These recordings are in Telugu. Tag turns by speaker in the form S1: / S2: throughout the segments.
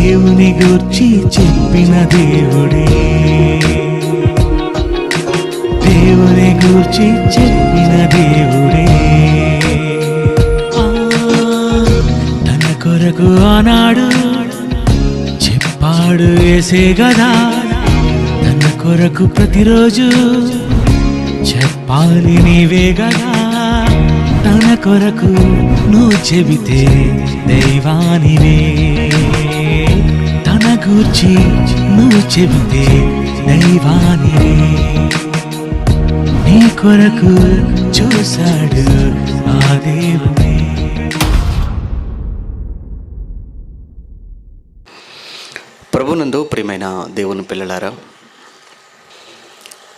S1: దేవుని గూర్చి చెప్పిన దేవుడే, దేవుని గూర్చి చెప్పిన దేవుడే. తన కొరకు ఆనాడు చెప్పాడు యేసే గదా, తన కొరకు ప్రతిరోజు చెప్పాలి నీవే గదా. తన కొరకు నువ్వు చెబితే దైవానివే, తన గూర్చి నువ్వు చెబితే దైవానివే. నీ కొరకు చూశాడు ఆ దేవుడే.
S2: ప్రభునందు ప్రియమైన దేవుని పిల్లలారా,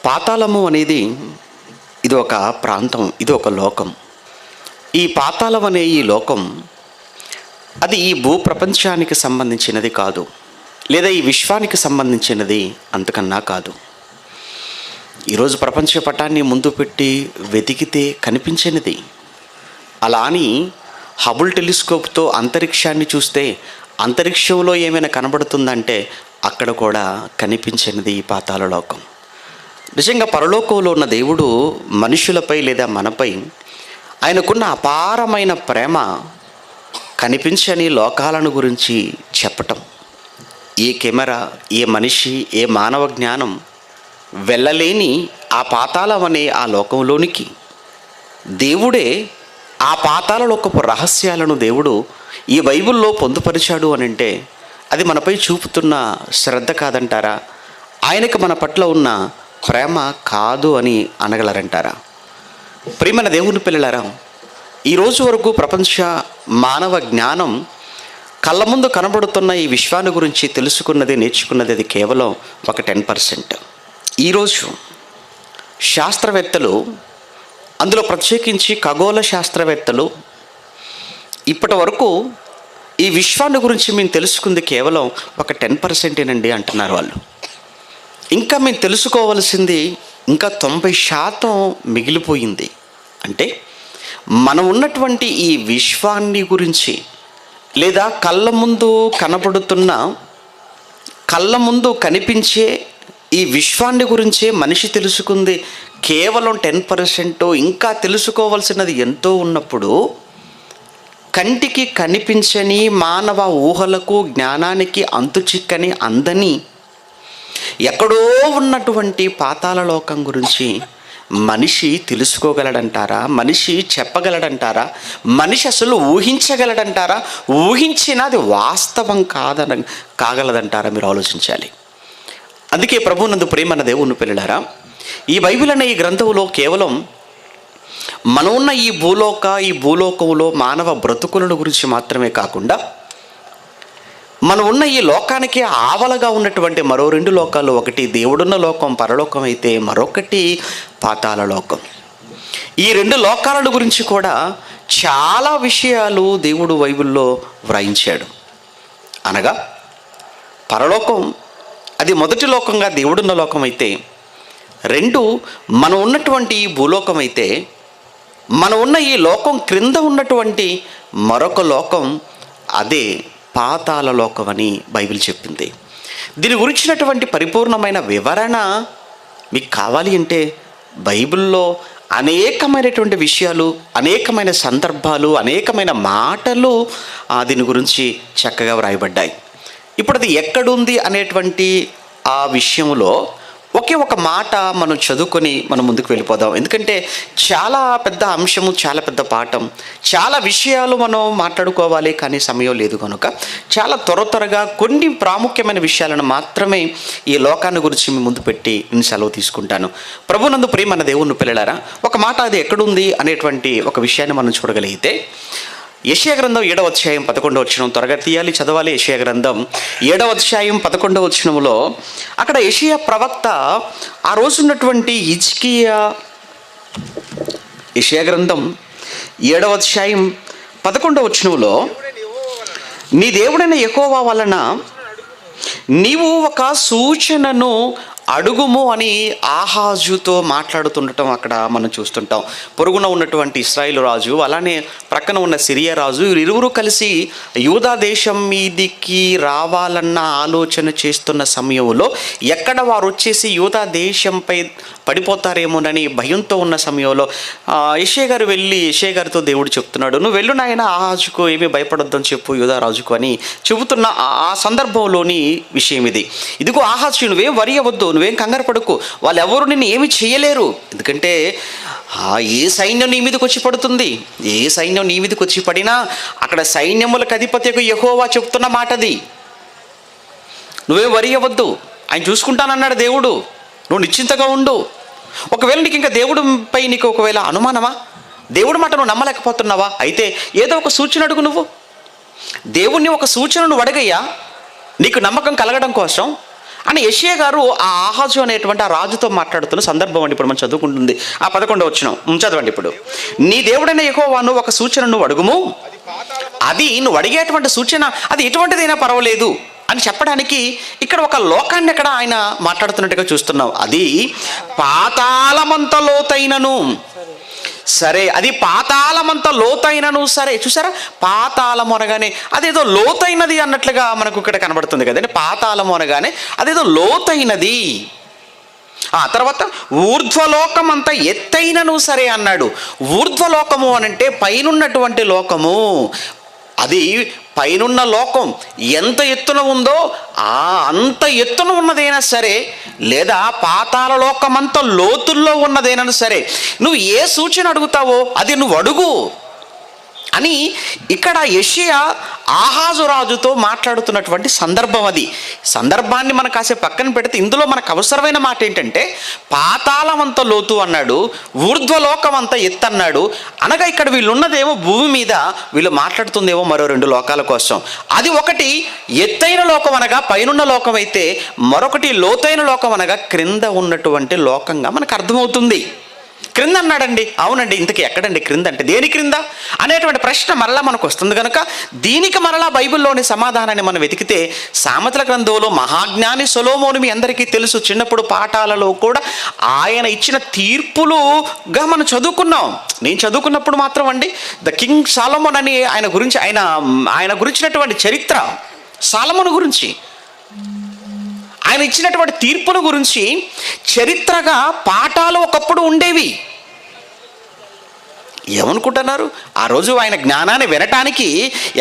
S2: పాతాళము అనేది ఇది ఒక ప్రాంతం, ఇది ఒక లోకం. ఈ పాతాళం అనే ఈ లోకం అది ఈ భూప్రపంచానికి సంబంధించినది కాదు, లేదా ఈ విశ్వానికి సంబంధించినది అంతకన్నా కాదు. ఈరోజు ప్రపంచ పటాన్ని ముందు పెట్టి వెతికితే కనిపించినది. అలా అని హబుల్ టెలిస్కోప్తో అంతరిక్షాన్ని చూస్తే అంతరిక్షంలో ఏమైనా కనబడుతుందంటే అక్కడ కూడా కనిపించినది ఈ పాతాళ లోకం. నిజంగా పరలోకంలో ఉన్న దేవుడు మనుషులపై లేదా మనపై ఆయనకున్న అపారమైన ప్రేమ కనిపించని లోకాలను గురించి చెప్పటం. ఏ కెమెరా, ఏ మనిషి, ఏ మానవ జ్ఞానం వెళ్ళలేని ఆ పాతాళం అనే ఆ లోకంలోనికి దేవుడే ఆ పాతాళ లోకపు రహస్యాలను దేవుడు ఈ బైబిల్లో పొందుపరిచాడు అని అంటే అది మనపై చూపుతున్న శ్రద్ధ కాదంటారా? ఆయనకు మన పట్ల ఉన్న ప్రేమ కాదు అని అనగలరంటారా? ప్రియమైన దేవుని పిల్లలారా, ఈరోజు వరకు ప్రపంచ మానవ జ్ఞానం కళ్ళ ముందు కనబడుతున్న ఈ విశ్వాన్ని గురించి తెలుసుకున్నది, నేర్చుకున్నది అది కేవలం ఒక 10%. ఈరోజు శాస్త్రవేత్తలు, అందులో ప్రత్యేకించి ఖగోళ శాస్త్రవేత్తలు ఇప్పటి వరకు ఈ విశ్వాన్ని గురించి మేము తెలుసుకుంది కేవలం ఒక 10%నండి అంటున్నారు వాళ్ళు. ఇంకా మేము తెలుసుకోవలసింది ఇంకా 90% మిగిలిపోయింది. అంటే మనం ఉన్నటువంటి ఈ విశ్వాన్ని గురించి, లేదా కళ్ళ ముందు కనబడుతున్న, కళ్ళ ముందు కనిపించే ఈ విశ్వాన్ని గురించే మనిషి తెలుసుకుంది కేవలం 10%. ఇంకా తెలుసుకోవలసినది ఎంతో ఉన్నప్పుడు కంటికి కనిపించని, మానవ ఊహలకు జ్ఞానానికి అంతుచిక్కని, అందని ఎక్కడో ఉన్నటువంటి పాతాళ లోకం గురించి మనిషి తెలుసుకోగలడంటారా? మనిషి చెప్పగలడంటారా? మనిషి అసలు ఊహించగలడంటారా? ఊహించినా అది వాస్తవం కాగలదంటారా? మీరు ఆలోచించాలి. అందుకే ప్రభువునందు ప్రియమైన దేవుని పిల్లలారా, ఈ బైబిల్ అనే ఈ గ్రంథంలో కేవలం మనం ఉన్న ఈ భూలోకంలో మానవ బ్రతుకులను గురించి మాత్రమే కాకుండా మనం ఉన్న ఈ లోకానికి ఆవలగా ఉన్నటువంటి మరో 2 లోకాలు, ఒకటి దేవుడున్న లోకం పరలోకం అయితే మరొకటి పాతాళ లోకం. ఈ 2 లోకాల గురించి కూడా చాలా విషయాలు దేవుడు బైబిల్లో వ్రాయించాడు. అనగా పరలోకం అది మొదటి లోకంగా దేవుడున్న లోకం అయితే, 2 మనం ఉన్నటువంటి ఈ భూలోకం అయితే, మనం ఉన్న ఈ లోకం క్రింద ఉన్నటువంటి మరొక లోకం అదే పాతాళ లోకం అని బైబిల్ చెప్పింది. దీని గురించినటువంటి పరిపూర్ణమైన వివరణ మీకు కావాలి అంటే బైబిల్లో అనేకమైనటువంటి విషయాలు, అనేకమైన సందర్భాలు, అనేకమైన మాటలు దీని గురించి చక్కగా వ్రాయబడ్డాయి. ఇప్పుడు అది ఎక్కడుంది అనేటువంటి ఆ విషయంలో ఒకే ఒక మాట మనం చదువుకొని మనం ముందుకు వెళ్ళిపోదాం. ఎందుకంటే చాలా పెద్ద అంశము, చాలా పెద్ద పాఠం, చాలా విషయాలు మనం మాట్లాడుకోవాలి, కానీ సమయం లేదు కనుక చాలా త్వరగా కొన్ని ప్రాముఖ్యమైన విషయాలను మాత్రమే ఈ లోకాన్ని గురించి మీ ముందు పెట్టి నేను సెలవు తీసుకుంటాను. ప్రభునందు ప్రియమైన దేవుని పిల్లలారా, ఒక మాట అది ఎక్కడుంది అనేటువంటి ఒక విషయాన్ని మనం చూడగలిగితే యెషయా గ్రంథం 7వ అధ్యాయం 11వ వచనం త్వరగా తీయాలి, చదవాలి. యెషయా గ్రంథం 7వ అధ్యాయం 11వ వచనంలో అక్కడ యెషయా ప్రవక్త ఆ రోజున్నటువంటి యెషయా గ్రంథం 7వ అధ్యాయం 11వ వచనంలో, నీ దేవుడైన యెహోవా వలన నీవు ఒక సూచనను అడుగుము అని ఆహాజుతో మాట్లాడుతుండటం అక్కడ మనం చూస్తుంటాం. పొరుగున ఉన్నటువంటి ఇశ్రాయేలు రాజు, అలానే ప్రక్కన ఉన్న సిరియా రాజు, వీరిరువురు కలిసి యూదా దేశం మీదికి రావాలన్న ఆలోచన చేస్తున్న సమయంలో ఎక్కడ వారు వచ్చేసి యూదా దేశంపై పడిపోతారేమోనని భయంతో ఉన్న సమయంలో యెషయా గారు వెళ్ళి యెషయా గారితో దేవుడు చెప్తున్నాడు, నువ్వు వెళ్ళు నాయన, ఆహాజుకు ఏమీ భయపడొద్దని చెప్పు యూదా రాజుకు అని చెబుతున్న ఆ సందర్భంలోని విషయం ఇది. ఇదిగో ఆహాజు, నువ్వేం వరి అవ్వద్దు, నువ్వేం కంగారు పడుకు, వాళ్ళు ఎవరు నిన్ను ఏమి చేయలేరు. ఎందుకంటే ఏ సైన్యం నీ మీదకి వచ్చి పడుతుంది, ఏ సైన్యం నీ మీదకి వచ్చి పడినా అక్కడ సైన్యములకు అధిపతికి యెహోవా చెప్తున్న మాటది. నువ్వేం వరి అవ్వద్దు, ఆయన చూసుకుంటానన్నాడు దేవుడు, నువ్వు నిశ్చింతగా ఉండు. ఒకవేళ నీకు ఇంకా దేవుడిపై నీకు ఒకవేళ అనుమానమా, దేవుడి మాట నువ్వు నమ్మలేకపోతున్నావా, అయితే ఏదో ఒక సూచన అడుగు. నువ్వు దేవుణ్ణి ఒక సూచన నువ్వు అడగయ్యా, నీకు నమ్మకం కలగడం కోసం అని యెషయా గారు ఆ ఆహాజు అనేటువంటి ఆ రాజుతో మాట్లాడుతున్న సందర్భం అండి. ఇప్పుడు మనం చదువుకుంటుంది ఆ 11వ వచనం చదవండి. ఇప్పుడు నీ దేవుడైన యెహోవా నువ్వు ఒక సూచన నువ్వు అడుగుము, అది నువ్వు అడిగేటువంటి సూచన అది ఎటువంటిదైనా పర్వాలేదు అని చెప్పడానికి ఇక్కడ ఒక లోకాన్ని అక్కడ ఆయన మాట్లాడుతున్నట్టుగా చూస్తున్నాం. అది పాతాళమంత లోతైనను సరే, అది పాతాళమంత లోతైనను సరే. చూసారా, పాతాళము అనగానే అదేదో లోతైనది అన్నట్లుగా మనకు ఇక్కడ కనబడుతుంది కదండి. పాతాళము అనగానే అదేదో లోతైనది. ఆ తర్వాత ఊర్ధ్వలోకం అంత ఎత్తైనను సరే అన్నాడు. ఊర్ధ్వలోకము అనంటే పైనున్నటువంటి లోకము. అది పైనున్న లోకం ఎంత ఎత్తున ఉందో అంత ఎత్తున ఉన్నదైనా సరే, లేదా పాతాళ లోకం అంత లోతుల్లో ఉన్నదైనా సరే, నువ్వు ఏ సూచన అడుగుతావో అది నువ్వు అడుగు అని ఇక్కడ యెషయా ఆహాజు రాజుతో మాట్లాడుతున్నటువంటి సందర్భం అది. సందర్భాన్ని మనం కాసేపు పక్కన పెడితే ఇందులో మనకు అవసరమైన మాట ఏంటంటే, పాతాళం అంత లోతు అన్నాడు, ఊర్ధ్వలోకం అంత ఎత్తు అన్నాడు. అనగా ఇక్కడ వీళ్ళు ఉన్నదేమో భూమి మీద, వీళ్ళు మాట్లాడుతుందేమో మరో 2 లోకాల కోసం. అది ఒకటి ఎత్తైన లోకం అనగా పైనున్న లోకం అయితే, మరొకటి లోతైన లోకం అనగా క్రింద ఉన్నటువంటి లోకంగా మనకు అర్థమవుతుంది. క్రింద అన్నాడండి, అవునండి, ఇంతకీ ఎక్కడండి క్రింద అంటే దేని క్రింద అనేటువంటి ప్రశ్న మరలా మనకు వస్తుంది కనుక దీనికి మరలా బైబిల్లోని సమాధానాన్ని మనం వెతికితే సామెతల గ్రంథంలో మహాజ్ఞాని సొలొమోను మీ అందరికీ తెలుసు. చిన్నప్పుడు పాఠాలలో కూడా ఆయన ఇచ్చిన తీర్పులుగా మనం చదువుకున్నాం. నేను చదువుకున్నప్పుడు మాత్రం అండి ద కింగ్ సాలమోన్ అని ఆయన గురించినటువంటి చరిత్ర, సాలమోను గురించి ఆయన ఇచ్చినటువంటి తీర్పుల గురించి చరిత్రగా పాఠాలు ఒకప్పుడు ఉండేవి. ఏమనుకుంటున్నారు, ఆ రోజు ఆయన జ్ఞానాన్ని వినటానికి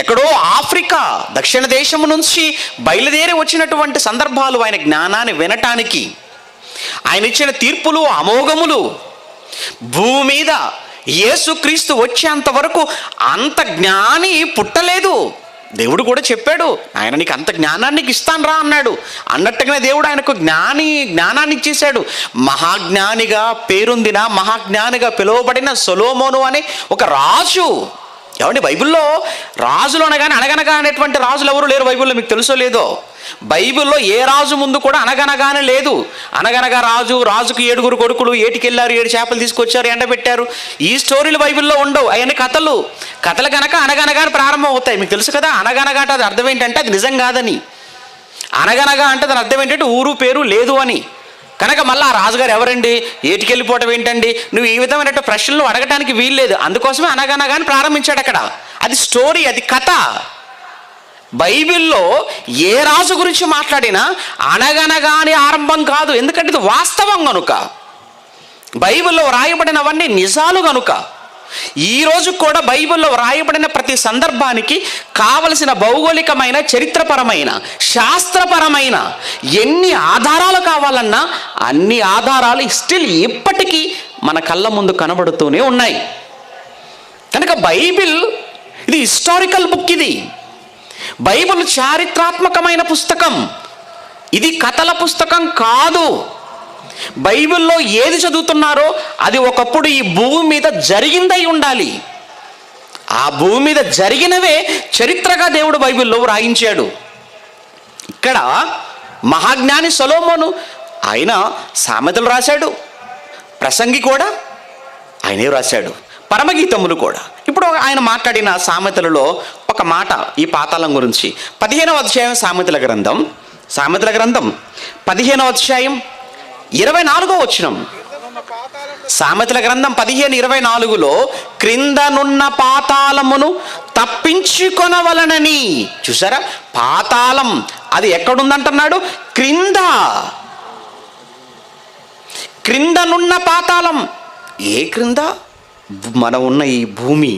S2: ఎక్కడో ఆఫ్రికా దక్షిణ దేశం నుంచి బయలుదేరి వచ్చినటువంటి సందర్భాలు ఆయన జ్ఞానాన్ని వినటానికి. ఆయన ఇచ్చిన తీర్పులు అమోఘములు. భూమి మీద యేసుక్రీస్తు వచ్చేంత వరకు అంత జ్ఞాని పుట్టలేదు. దేవుడు కూడా చెప్పాడు, ఆయన నీకు అంత జ్ఞానాన్ని ఇస్తాను రా అన్నాడు. అన్నట్టుగానే దేవుడు ఆయనకు జ్ఞానాన్ని ఇచ్చేశాడు. మహాజ్ఞానిగా పేరొందిన, మహాజ్ఞానిగా పిలువబడిన సొలొమోను అనే ఒక రాజు. ఏమండి, బైబిల్లో రాజులు అనగానే అనగనగా అనేటువంటి రాజులు ఎవరు లేరు బైబిల్లో. మీకు తెలుసో లేదో, బైబిల్లో ఏ రాజు ముందు కూడా అనగనగానే లేదు. అనగనగా రాజుకు 7 కొడుకులు, ఏటికెళ్ళారు, 7 చేపలు తీసుకొచ్చారు, ఎండబెట్టారు. ఈ స్టోరీలు బైబిల్లో ఉండవు. అవన్నీ కథలు కనుక అనగనగానే ప్రారంభం అవుతాయి. మీకు తెలుసు కదా, అనగనగా అంటే అది అర్థం ఏంటంటే అది నిజం కాదని. అనగనగా అంటే దాని అర్థం ఏంటంటే ఊరు పేరు లేదు అని. కనుక మళ్ళీ ఆ రాజుగారు ఎవరండి, ఏటికెళ్ళిపోవటం ఏంటండి, నువ్వు ఈ విధమైన ప్రశ్నలు అడగటానికి వీల్లేదు. అందుకోసమే అనగనగాని ప్రారంభించాడు అక్కడ. అది స్టోరీ, అది కథ. బైబిల్లో ఏ రాజు గురించి మాట్లాడినా అనగనగాని ఆరంభం కాదు. ఎందుకంటే ఇది వాస్తవం కనుక, బైబిల్లో వ్రాయబడినవన్నీ నిజాలు కనుక. ఈరోజు కూడా బైబిల్లో వ్రాయబడిన ప్రతి సందర్భానికి కావలసిన భౌగోళికమైన, చరిత్రపరమైన, శాస్త్రపరమైన ఎన్ని ఆధారాలు కావాలన్నా అన్ని ఆధారాలు స్టిల్ ఇప్పటికీ మన కళ్ళ ముందు కనబడుతూనే ఉన్నాయి. కనుక బైబిల్ ఇది హిస్టారికల్ బుక్. ఇది బైబిల్ చారిత్రాత్మకమైన పుస్తకం. ఇది కథల పుస్తకం కాదు. బైబిల్లో ఏది చదువుతున్నారో అది ఒకప్పుడు ఈ భూమి మీద జరిగిందై ఉండాలి. ఆ భూమి మీద జరిగినవే చరిత్రగా దేవుడు బైబిల్లో వ్రాయించాడు. ఇక్కడ మహాజ్ఞాని సొలొమోను ఆయన సామెతలు రాశాడు, ప్రసంగి కూడా ఆయనే రాశాడు, పరమగీతములు కూడా. ఇప్పుడు ఆయన మాట్లాడిన సామెతలలో ఒక మాట ఈ పాతాళం గురించి. 15వ అధ్యాయం సామెతల గ్రంథం 15వ అధ్యాయం 24వ వచనం, సామెతల గ్రంథం 15:24లో క్రిందనున్న పాతాళమును తప్పించుకొనవలనని. చూసారా, పాతాళం అది ఎక్కడుందంటున్నాడు? క్రిందనున్న పాతాళం. ఏ క్రింద? మనం ఉన్న ఈ భూమి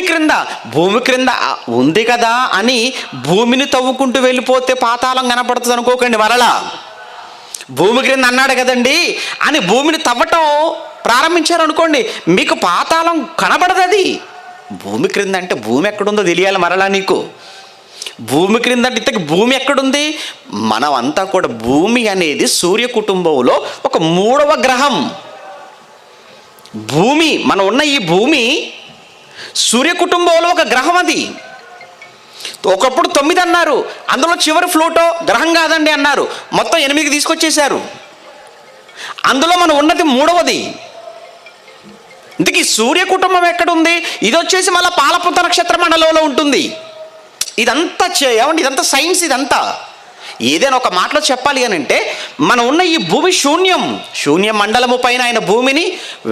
S2: క్రింద ఉంది కదా అని భూమిని తవ్వుకుంటూ వెళ్ళిపోతే పాతాళం కనపడుతుంది అనుకోకండి. మరలా భూమి క్రింద అన్నాడు కదండి అని భూమిని తవ్వటం ప్రారంభించారనుకోండి, మీకు పాతాళం కనబడదు. అది భూమి క్రింద అంటే భూమి ఎక్కడుందో తెలియాలి. మరలా నీకు భూమి క్రింద అంటే ఇంతకు భూమి ఎక్కడుంది? మనం అంతా కూడా, భూమి అనేది సూర్య కుటుంబంలో ఒక 3వ గ్రహం. భూమి, మనం ఉన్న ఈ భూమి సూర్య కుటుంబంలో ఒక గ్రహం. అది ఒకప్పుడు 9 అన్నారు, అందులో చివరి ఫ్లూటో గ్రహం కాదండి అన్నారు, మొత్తం 8కి తీసుకొచ్చేశారు. అందులో మనం ఉన్నది 3వది. ఇందుకే సూర్య కుటుంబం ఎక్కడుంది? ఇది వచ్చేసి మళ్ళీ పాలపుంత నక్షత్ర మండలంలో ఉంటుంది. ఇదంతా ఏమండి, ఇదంతా సైన్స్. ఇదంతా ఏదైనా ఒక మాటలో చెప్పాలి అని అంటే, మనం ఉన్న ఈ భూమి శూన్య మండలము పైన ఆయన భూమిని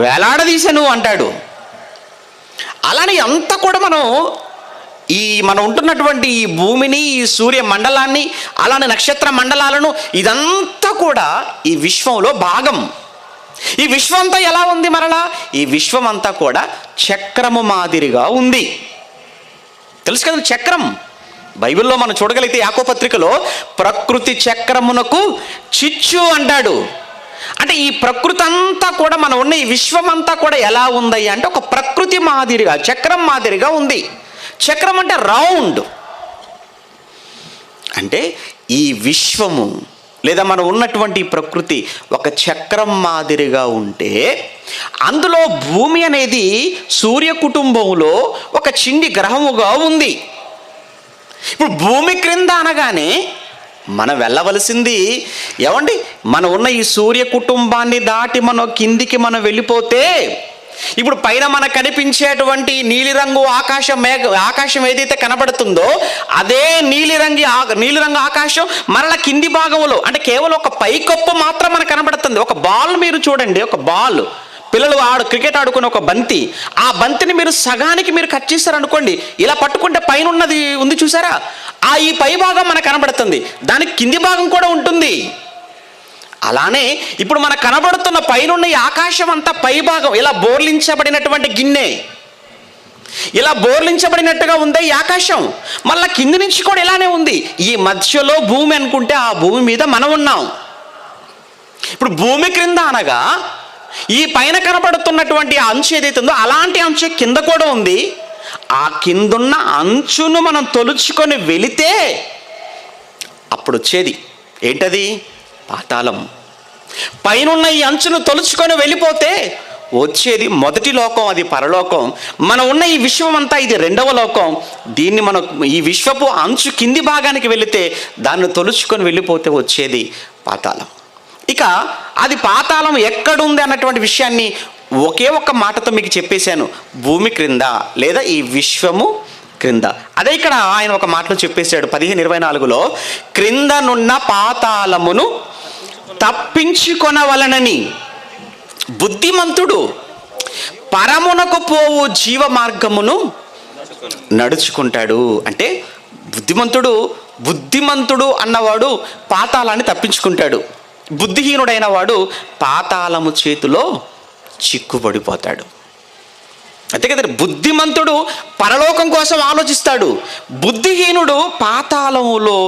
S2: వేలాడదీశాను అంటాడు. అలానే అంతా కూడా మనం ఉంటున్నటువంటి ఈ భూమిని, ఈ సూర్య మండలాన్ని, అలానే నక్షత్ర మండలాలను, ఇదంతా కూడా ఈ విశ్వంలో భాగం. ఈ విశ్వం అంతా ఎలా ఉంది? మరలా ఈ విశ్వం అంతా కూడా చక్రము మాదిరిగా ఉంది. తెలుసు కదా చక్రం. బైబిల్లో మనం చూడగలిగితే యాకోబు పత్రికలో ప్రకృతి చక్రమునకు చిచ్చు అంటాడు. అంటే ఈ ప్రకృతి అంతా కూడా, మనం ఉన్న ఈ విశ్వం అంతా కూడా ఎలా ఉందయ్యా అంటే ఒక ప్రకృతి మాదిరిగా, చక్రం మాదిరిగా ఉంది. చక్రం అంటే రౌండ్. అంటే ఈ విశ్వము లేదా మనం ఉన్నటువంటి ప్రకృతి ఒక చక్రం మాదిరిగా ఉంటే, అందులో భూమి అనేది సూర్య కుటుంబంలో ఒక చిన్ని గ్రహముగా ఉంది. ఇప్పుడు భూమి క్రింద అనగానే మనం వెళ్ళవలసింది ఏమండి, మనం ఉన్న ఈ సూర్య కుటుంబాన్ని దాటి మనం కిందికి వెళ్ళిపోతే, ఇప్పుడు పైన మనకు కనిపించేటువంటి నీలిరంగు ఆకాశం ఏదైతే కనబడుతుందో, అదే నీలిరంగు ఆకాశం మరలా కింది భాగంలో, అంటే కేవలం ఒక పైకప్పు మాత్రం మనకు కనబడుతుంది. ఒక బాల్ మీరు చూడండి, ఒక బాల్, పిల్లలు క్రికెట్ ఆడుకునే ఒక బంతి, ఆ బంతిని మీరు సగానికి మీరు కట్ చేస్తారనుకోండి, ఇలా పట్టుకుంటే పైన ఉన్నది ఉంది చూసారా, ఈ పై భాగం మనకు కనబడుతుంది, దానికి కింది భాగం కూడా ఉంటుంది. అలానే ఇప్పుడు మనకు కనబడుతున్న పైన ఈ ఆకాశం అంతా పై భాగం ఇలా బోర్లించబడినటువంటి గిన్నె, ఇలా బోర్లించబడినట్టుగా ఉంది ఈ ఆకాశం. మళ్ళీ కింది నుంచి కూడా ఇలానే ఉంది. ఈ మధ్యలో భూమి అనుకుంటే ఆ భూమి మీద మనం ఉన్నాం. ఇప్పుడు భూమి క్రింద అనగా ఈ పైన కనబడుతున్నటువంటి అంచు ఏదైతే ఉందో అలాంటి అంచు కింద కూడా ఉంది. ఆ కిందున్న అంచును మనం తొలుచుకొని వెళితే అప్పుడు వచ్చేది ఏంటది? పాతాళం. పైనున్న ఈ అంచును తొలుచుకొని వెళ్ళిపోతే వచ్చేది మొదటి లోకం, అది పరలోకం. మనం ఉన్న ఈ విశ్వం అంతా ఇది 2వ లోకం. దీన్ని మనం ఈ విశ్వపు అంచు కింది భాగానికి వెళితే, దాన్ని తొలుచుకొని వెళ్ళిపోతే వచ్చేది పాతాళం. ఇక అది పాతాళం ఎక్కడుంది అన్నటువంటి విషయాన్ని ఒకే ఒక్క మాటతో మీకు చెప్పేశాను, భూమి క్రింద లేదా ఈ విశ్వము క్రింద. అదే ఇక్కడ ఆయన ఒక మాటలో చెప్పేశాడు 15:24లో, క్రిందనున్న పాతాళమును తప్పించుకొనవలనని బుద్ధిమంతుడు పరమునకు పోవు జీవ మార్గమును నడుచుకుంటాడు. అంటే బుద్ధిమంతుడు అన్నవాడు పాతాళాన్ని తప్పించుకుంటాడు. బుద్ధిహీనుడైన వాడు పాతాళము చేతిలో చిక్కుబడిపోతాడు. అంతే కదా. బుద్ధిమంతుడు పరలోకం కోసం ఆలోచిస్తాడు, బుద్ధిహీనుడు పాతాళములో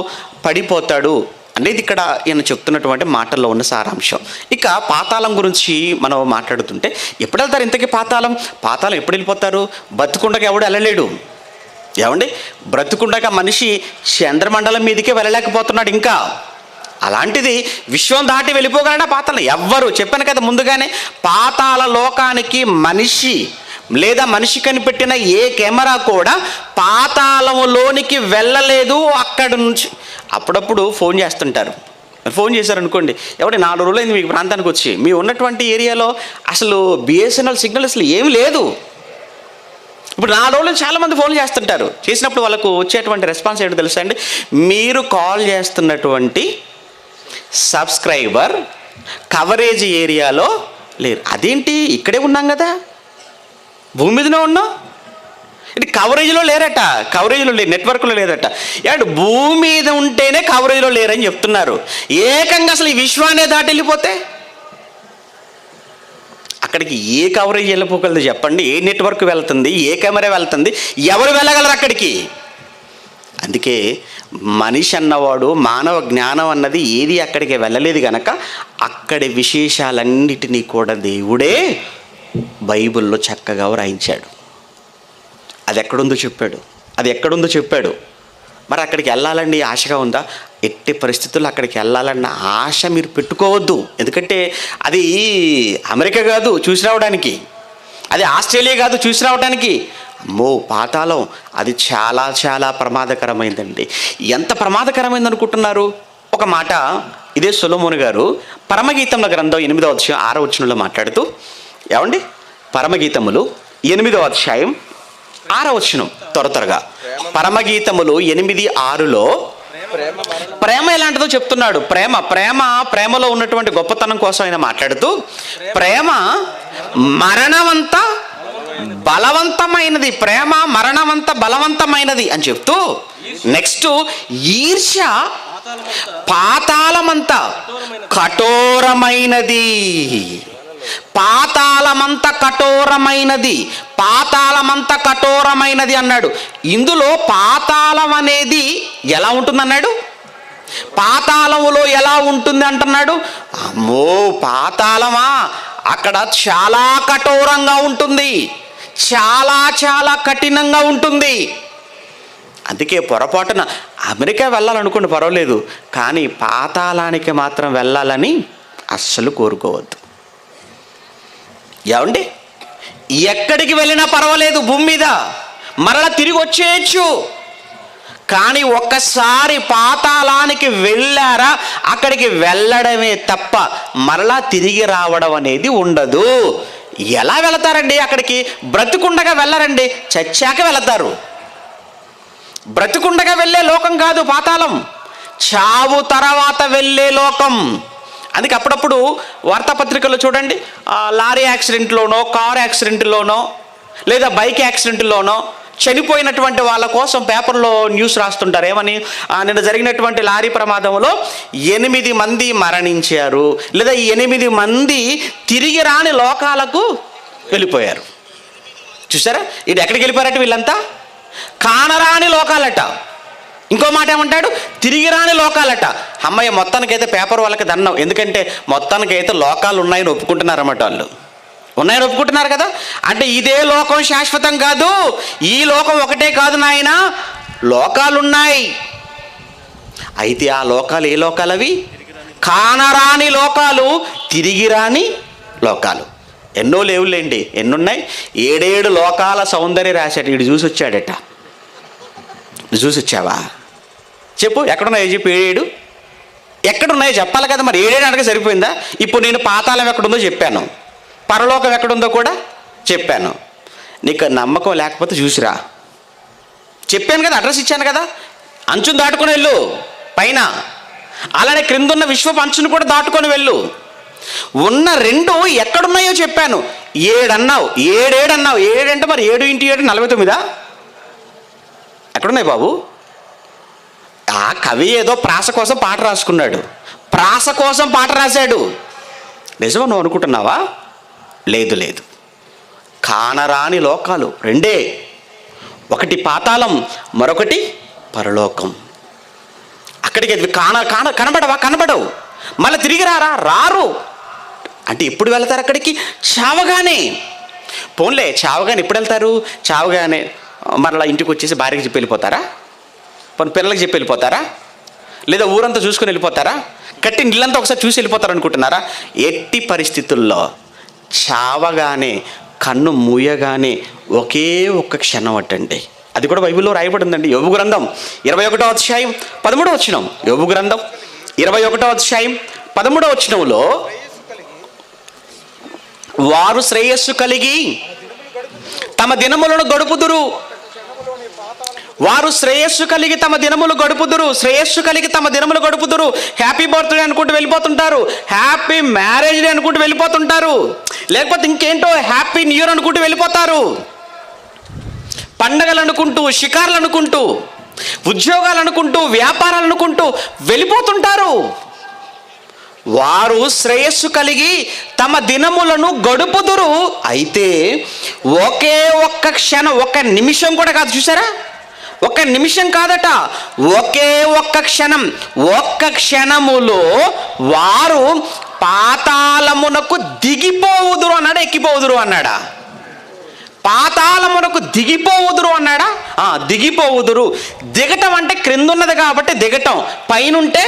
S2: పడిపోతాడు అనేది ఇక్కడ ఈయన చెప్తున్నటువంటి మాటల్లో ఉన్న సారాంశం. ఇక పాతాళం గురించి మనం మాట్లాడుతుంటే, ఎప్పుడు వెళ్తారు ఇంతకీ పాతాళం ఎప్పుడు వెళ్ళిపోతారు? బతుకుండగా ఎవడు వెళ్ళలేడు. ఏమండి, బ్రతుకుండగా మనిషి చంద్రమండలం మీదకే వెళ్ళలేకపోతున్నాడు. ఇంకా అలాంటిది విశ్వం దాటి వెళ్ళిపోగలడా పాతాళం? ఎవ్వరు. చెప్పాను కదా ముందుగానే, పాతాళ లోకానికి మనిషి లేదా మనిషి కనిపెట్టిన ఏ కెమెరా కూడా పాతాళములోనికి వెళ్ళలేదు. అక్కడి నుంచి అప్పుడప్పుడు ఫోన్ చేస్తుంటారు. ఫోన్ చేశారనుకోండి, ఎవరి 4 రోజులైంది మీకు ప్రాంతానికి వచ్చి, మీ ఉన్నటువంటి ఏరియాలో అసలు బిఎస్ఎన్ఎల్ సిగ్నల్ అసలు ఏమి లేదు. ఇప్పుడు 4 రోజులు చాలామంది ఫోన్ చేస్తుంటారు. చేసినప్పుడు వాళ్ళకు వచ్చేటువంటి రెస్పాన్స్ ఏంటో తెలుసా అండి? మీరు కాల్ చేస్తున్నటువంటి సబ్స్క్రైబర్ కవరేజ్ ఏరియాలో లేరు. అదేంటి, ఇక్కడే ఉన్నాం కదా, భూమి మీదనే ఉన్నాం. ఇది కవరేజ్లో లేరట, కవరేజ్లో లేరు, నెట్వర్క్లో లేరట. ఏమంటే భూమి మీద ఉంటేనే కవరేజ్లో లేరని చెప్తున్నారు. ఏకంగా అసలు ఈ విశ్వాన్ని దాటి వెళ్ళిపోతే అక్కడికి ఏ కవరేజ్ వెళ్ళిపోగలదు చెప్పండి? ఏ నెట్వర్క్ వెళ్తుంది, ఏ కెమెరా వెళ్తుంది, ఎవరు వెళ్ళగలరు అక్కడికి? అందుకే మనిషి అన్నవాడు, మానవ జ్ఞానం అన్నది ఏది అక్కడికి వెళ్ళలేదు కనుక అక్కడి విశేషాలన్నిటినీ కూడా దేవుడే బైబిల్లో చక్కగా వ్రాయించాడు. అది ఎక్కడుందో చెప్పాడు. మరి అక్కడికి వెళ్ళాలండి ఆశగా ఉందా? ఎట్టి పరిస్థితుల్లో అక్కడికి వెళ్ళాలన్న ఆశ మీరు పెట్టుకోవద్దు. ఎందుకంటే అది అమెరికా కాదు చూసి రావడానికి, అది ఆస్ట్రేలియా కాదు చూసి రావడానికి. అమ్మో, పాతాళం అది చాలా చాలా ప్రమాదకరమైందండి. ఎంత ప్రమాదకరమైంది అనుకుంటున్నారు? ఒక మాట ఇదే సొలొమోను గారు పరమగీతముల గ్రంథం 8వ అధ్యాయం 6వ వచనంలో మాట్లాడుతూ, ఏమండి, పరమగీతములు 8వ అధ్యాయం 6వ వచనం, త్వరగా పరమగీతములు 8:6లో ప్రేమ ఎలాంటిదో చెప్తున్నాడు. ప్రేమలో ఉన్నటువంటి గొప్పతనం కోసం ఆయన మాట్లాడుతూ, ప్రేమ మరణమంత బలవంతమైనది, ప్రేమ మరణమంత బలవంతమైనది అని చెప్తూ, నెక్స్ట్ ఈర్ష్య పాతాళమంత కఠోరమైనది. పాతాళమంత కఠోరమైనది అన్నాడు. ఇందులో పాతాళం అనేది ఎలా ఉంటుందన్నాడు? పాతాళములో ఎలా ఉంటుంది అంటున్నాడు? అమ్మో, పాతాళమా, అక్కడ చాలా కఠోరంగా ఉంటుంది, చాలా చాలా కఠినంగా ఉంటుంది. అందుకే పొరపాటున అమెరికా వెళ్ళాలనుకోండి పర్వాలేదు, కానీ పాతాళానికి మాత్రం వెళ్ళాలని అస్సలు కోరుకోవద్దు. ఏమండి, ఎక్కడికి వెళ్ళినా పర్వాలేదు, భూమి మీద మరలా తిరిగి వచ్చేయచ్చు. కానీ ఒక్కసారి పాతాళానికి వెళ్ళారా, అక్కడికి వెళ్ళడమే తప్ప మరలా తిరిగి రావడం అనేది ఉండదు. ఎలా వెళతారండి అక్కడికి? బ్రతుకుండగా వెళ్ళరండి, చచ్చాక వెళతారు. బ్రతుకుండగా వెళ్ళే లోకం కాదు పాతాళం, చావు తర్వాత వెళ్ళే లోకం. అందుకే అప్పుడప్పుడు వార్తాపత్రికల్లో చూడండి, లారీ యాక్సిడెంట్లోనో, కారు యాక్సిడెంట్లోనో, లేదా బైక్ యాక్సిడెంట్లోనో చనిపోయినటువంటి వాళ్ళ కోసం పేపర్లో న్యూస్ రాస్తుంటారు. ఏమని? నిన్న జరిగినటువంటి లారీ ప్రమాదంలో 8 మంది మరణించారు, లేదా 8 మంది తిరిగి రాని లోకాలకు వెళ్ళిపోయారు. చూసారా, ఇది ఎక్కడికి వెళ్ళిపోయారట వీళ్ళంతా? కానరాని లోకాలట. ఇంకో మాట ఏమంటాడు? తిరిగి రాని లోకాలట. అమ్మయ్య, మొత్తానికైతే పేపర్ వాళ్ళకి దండం. ఎందుకంటే మొత్తానికైతే లోకాలు ఉన్నాయని ఒప్పుకుంటున్నారన్నమాట. వాళ్ళు ఉన్నాయని ఒప్పుకుంటున్నారు కదా. అంటే ఇదే లోకం శాశ్వతం కాదు, ఈ లోకం ఒకటే కాదు నాయన, లోకాలున్నాయి. అయితే ఆ లోకాలు ఏ లోకాలు? అవి కానరాని లోకాలు, తిరిగి రాని లోకాలు. ఎన్నో లేవులేండి, ఎన్నున్నాయి? 7 లోకాల సౌందర్య రాశాడు. ఇటు చూసి వచ్చాడట. చూసి వచ్చావా? చెప్పు, ఎక్కడున్నాయో చెప్పు. 7 ఎక్కడున్నాయో చెప్పాలి కదా. మరి 7 అనగా సరిపోయిందా? ఇప్పుడు నేను పాతాళం ఎక్కడుందో చెప్పాను, పరలోకం ఎక్కడుందో కూడా చెప్పాను. నీకు నమ్మకం లేకపోతే చూసిరా. చెప్పాను కదా, అడ్రస్ ఇచ్చాను కదా. అంచును దాటుకొని వెళ్ళు పైన, అలానే క్రిందున్న విశ్వపు అంచును కూడా దాటుకొని వెళ్ళు. ఉన్న 2 ఎక్కడున్నాయో చెప్పాను. 7 అన్నావు, 7 అన్నావు. 7 అంటే మరి 7 × 7 49 ఎక్కడున్నాయి బాబు? ఆ కవి ఏదో ప్రాస కోసం పాట రాసుకున్నాడు, ప్రాస కోసం పాట రాశాడు. నిజమా నువ్వు అనుకుంటున్నావా? లేదు లేదు. కానరాని లోకాలు 2, ఒకటి పాతాళం, మరొకటి పరలోకం. అక్కడికి కనబడవు. మళ్ళీ తిరిగి రారు. అంటే ఎప్పుడు వెళ్తారు అక్కడికి? చావగానే. పోన్లే, చావగానే ఎప్పుడు వెళ్తారు? చావగానే మరలా ఇంటికి వచ్చేసి భార్యకి చెప్పి వెళ్ళిపోతారా? పోనీ పిల్లలకి చెప్పి వెళ్ళిపోతారా? లేదా ఊరంతా చూసుకొని వెళ్ళిపోతారా? కట్టి నీళ్ళంతా ఒకసారి చూసి వెళ్ళిపోతారు అనుకుంటున్నారా? ఎట్టి పరిస్థితుల్లో చావగానే, కన్ను మూయగానే ఒకే ఒక్క క్షణం అట్టండి. అది కూడా బైబిల్లో రాయబడి ఉందండి. యోబు గ్రంథం 21వ అధ్యాయం 13వ వచనం. యోబు గ్రంథం 21వ అధ్యాయం 13వ వచనంలో, వారు శ్రేయస్సు కలిగి తమ దినములను గడుపుదురు, వారు శ్రేయస్సు కలిగి తమ దినములు గడుపుదురు, శ్రేయస్సు కలిగి తమ దినములు గడుపుదురు. హ్యాపీ బర్త్డే అనుకుంటూ వెళ్ళిపోతుంటారు, హ్యాపీ మ్యారేజ్ డే అనుకుంటూ వెళ్ళిపోతుంటారు, లేకపోతే ఇంకేంటో హ్యాపీ న్యూ ఇయర్ అనుకుంటూ వెళ్ళిపోతారు. పండగలు అనుకుంటూ, షికార్లు అనుకుంటూ, ఉద్యోగాలు అనుకుంటూ, వ్యాపారాలు అనుకుంటూ వెళ్ళిపోతుంటారు. వారు శ్రేయస్సు కలిగి తమ దినములను గడుపుదురు. అయితే ఒకే ఒక్క క్షణం, ఒక్క నిమిషం కూడా కాదు, చూసారా, ఒక్క నిమిషం కాదట, ఒకే ఒక్క క్షణం, ఒక్క క్షణములో వారు పాతాళమునకు దిగిపోవుదురు అన్నాడా, ఎక్కిపోవుదురు అన్నాడా? పాతాళమునకు దిగిపోవుదురు అన్నాడా? దిగిపోవుదురు. దిగటం అంటే క్రిందున్నది కాబట్టి దిగటం, పైనుంటే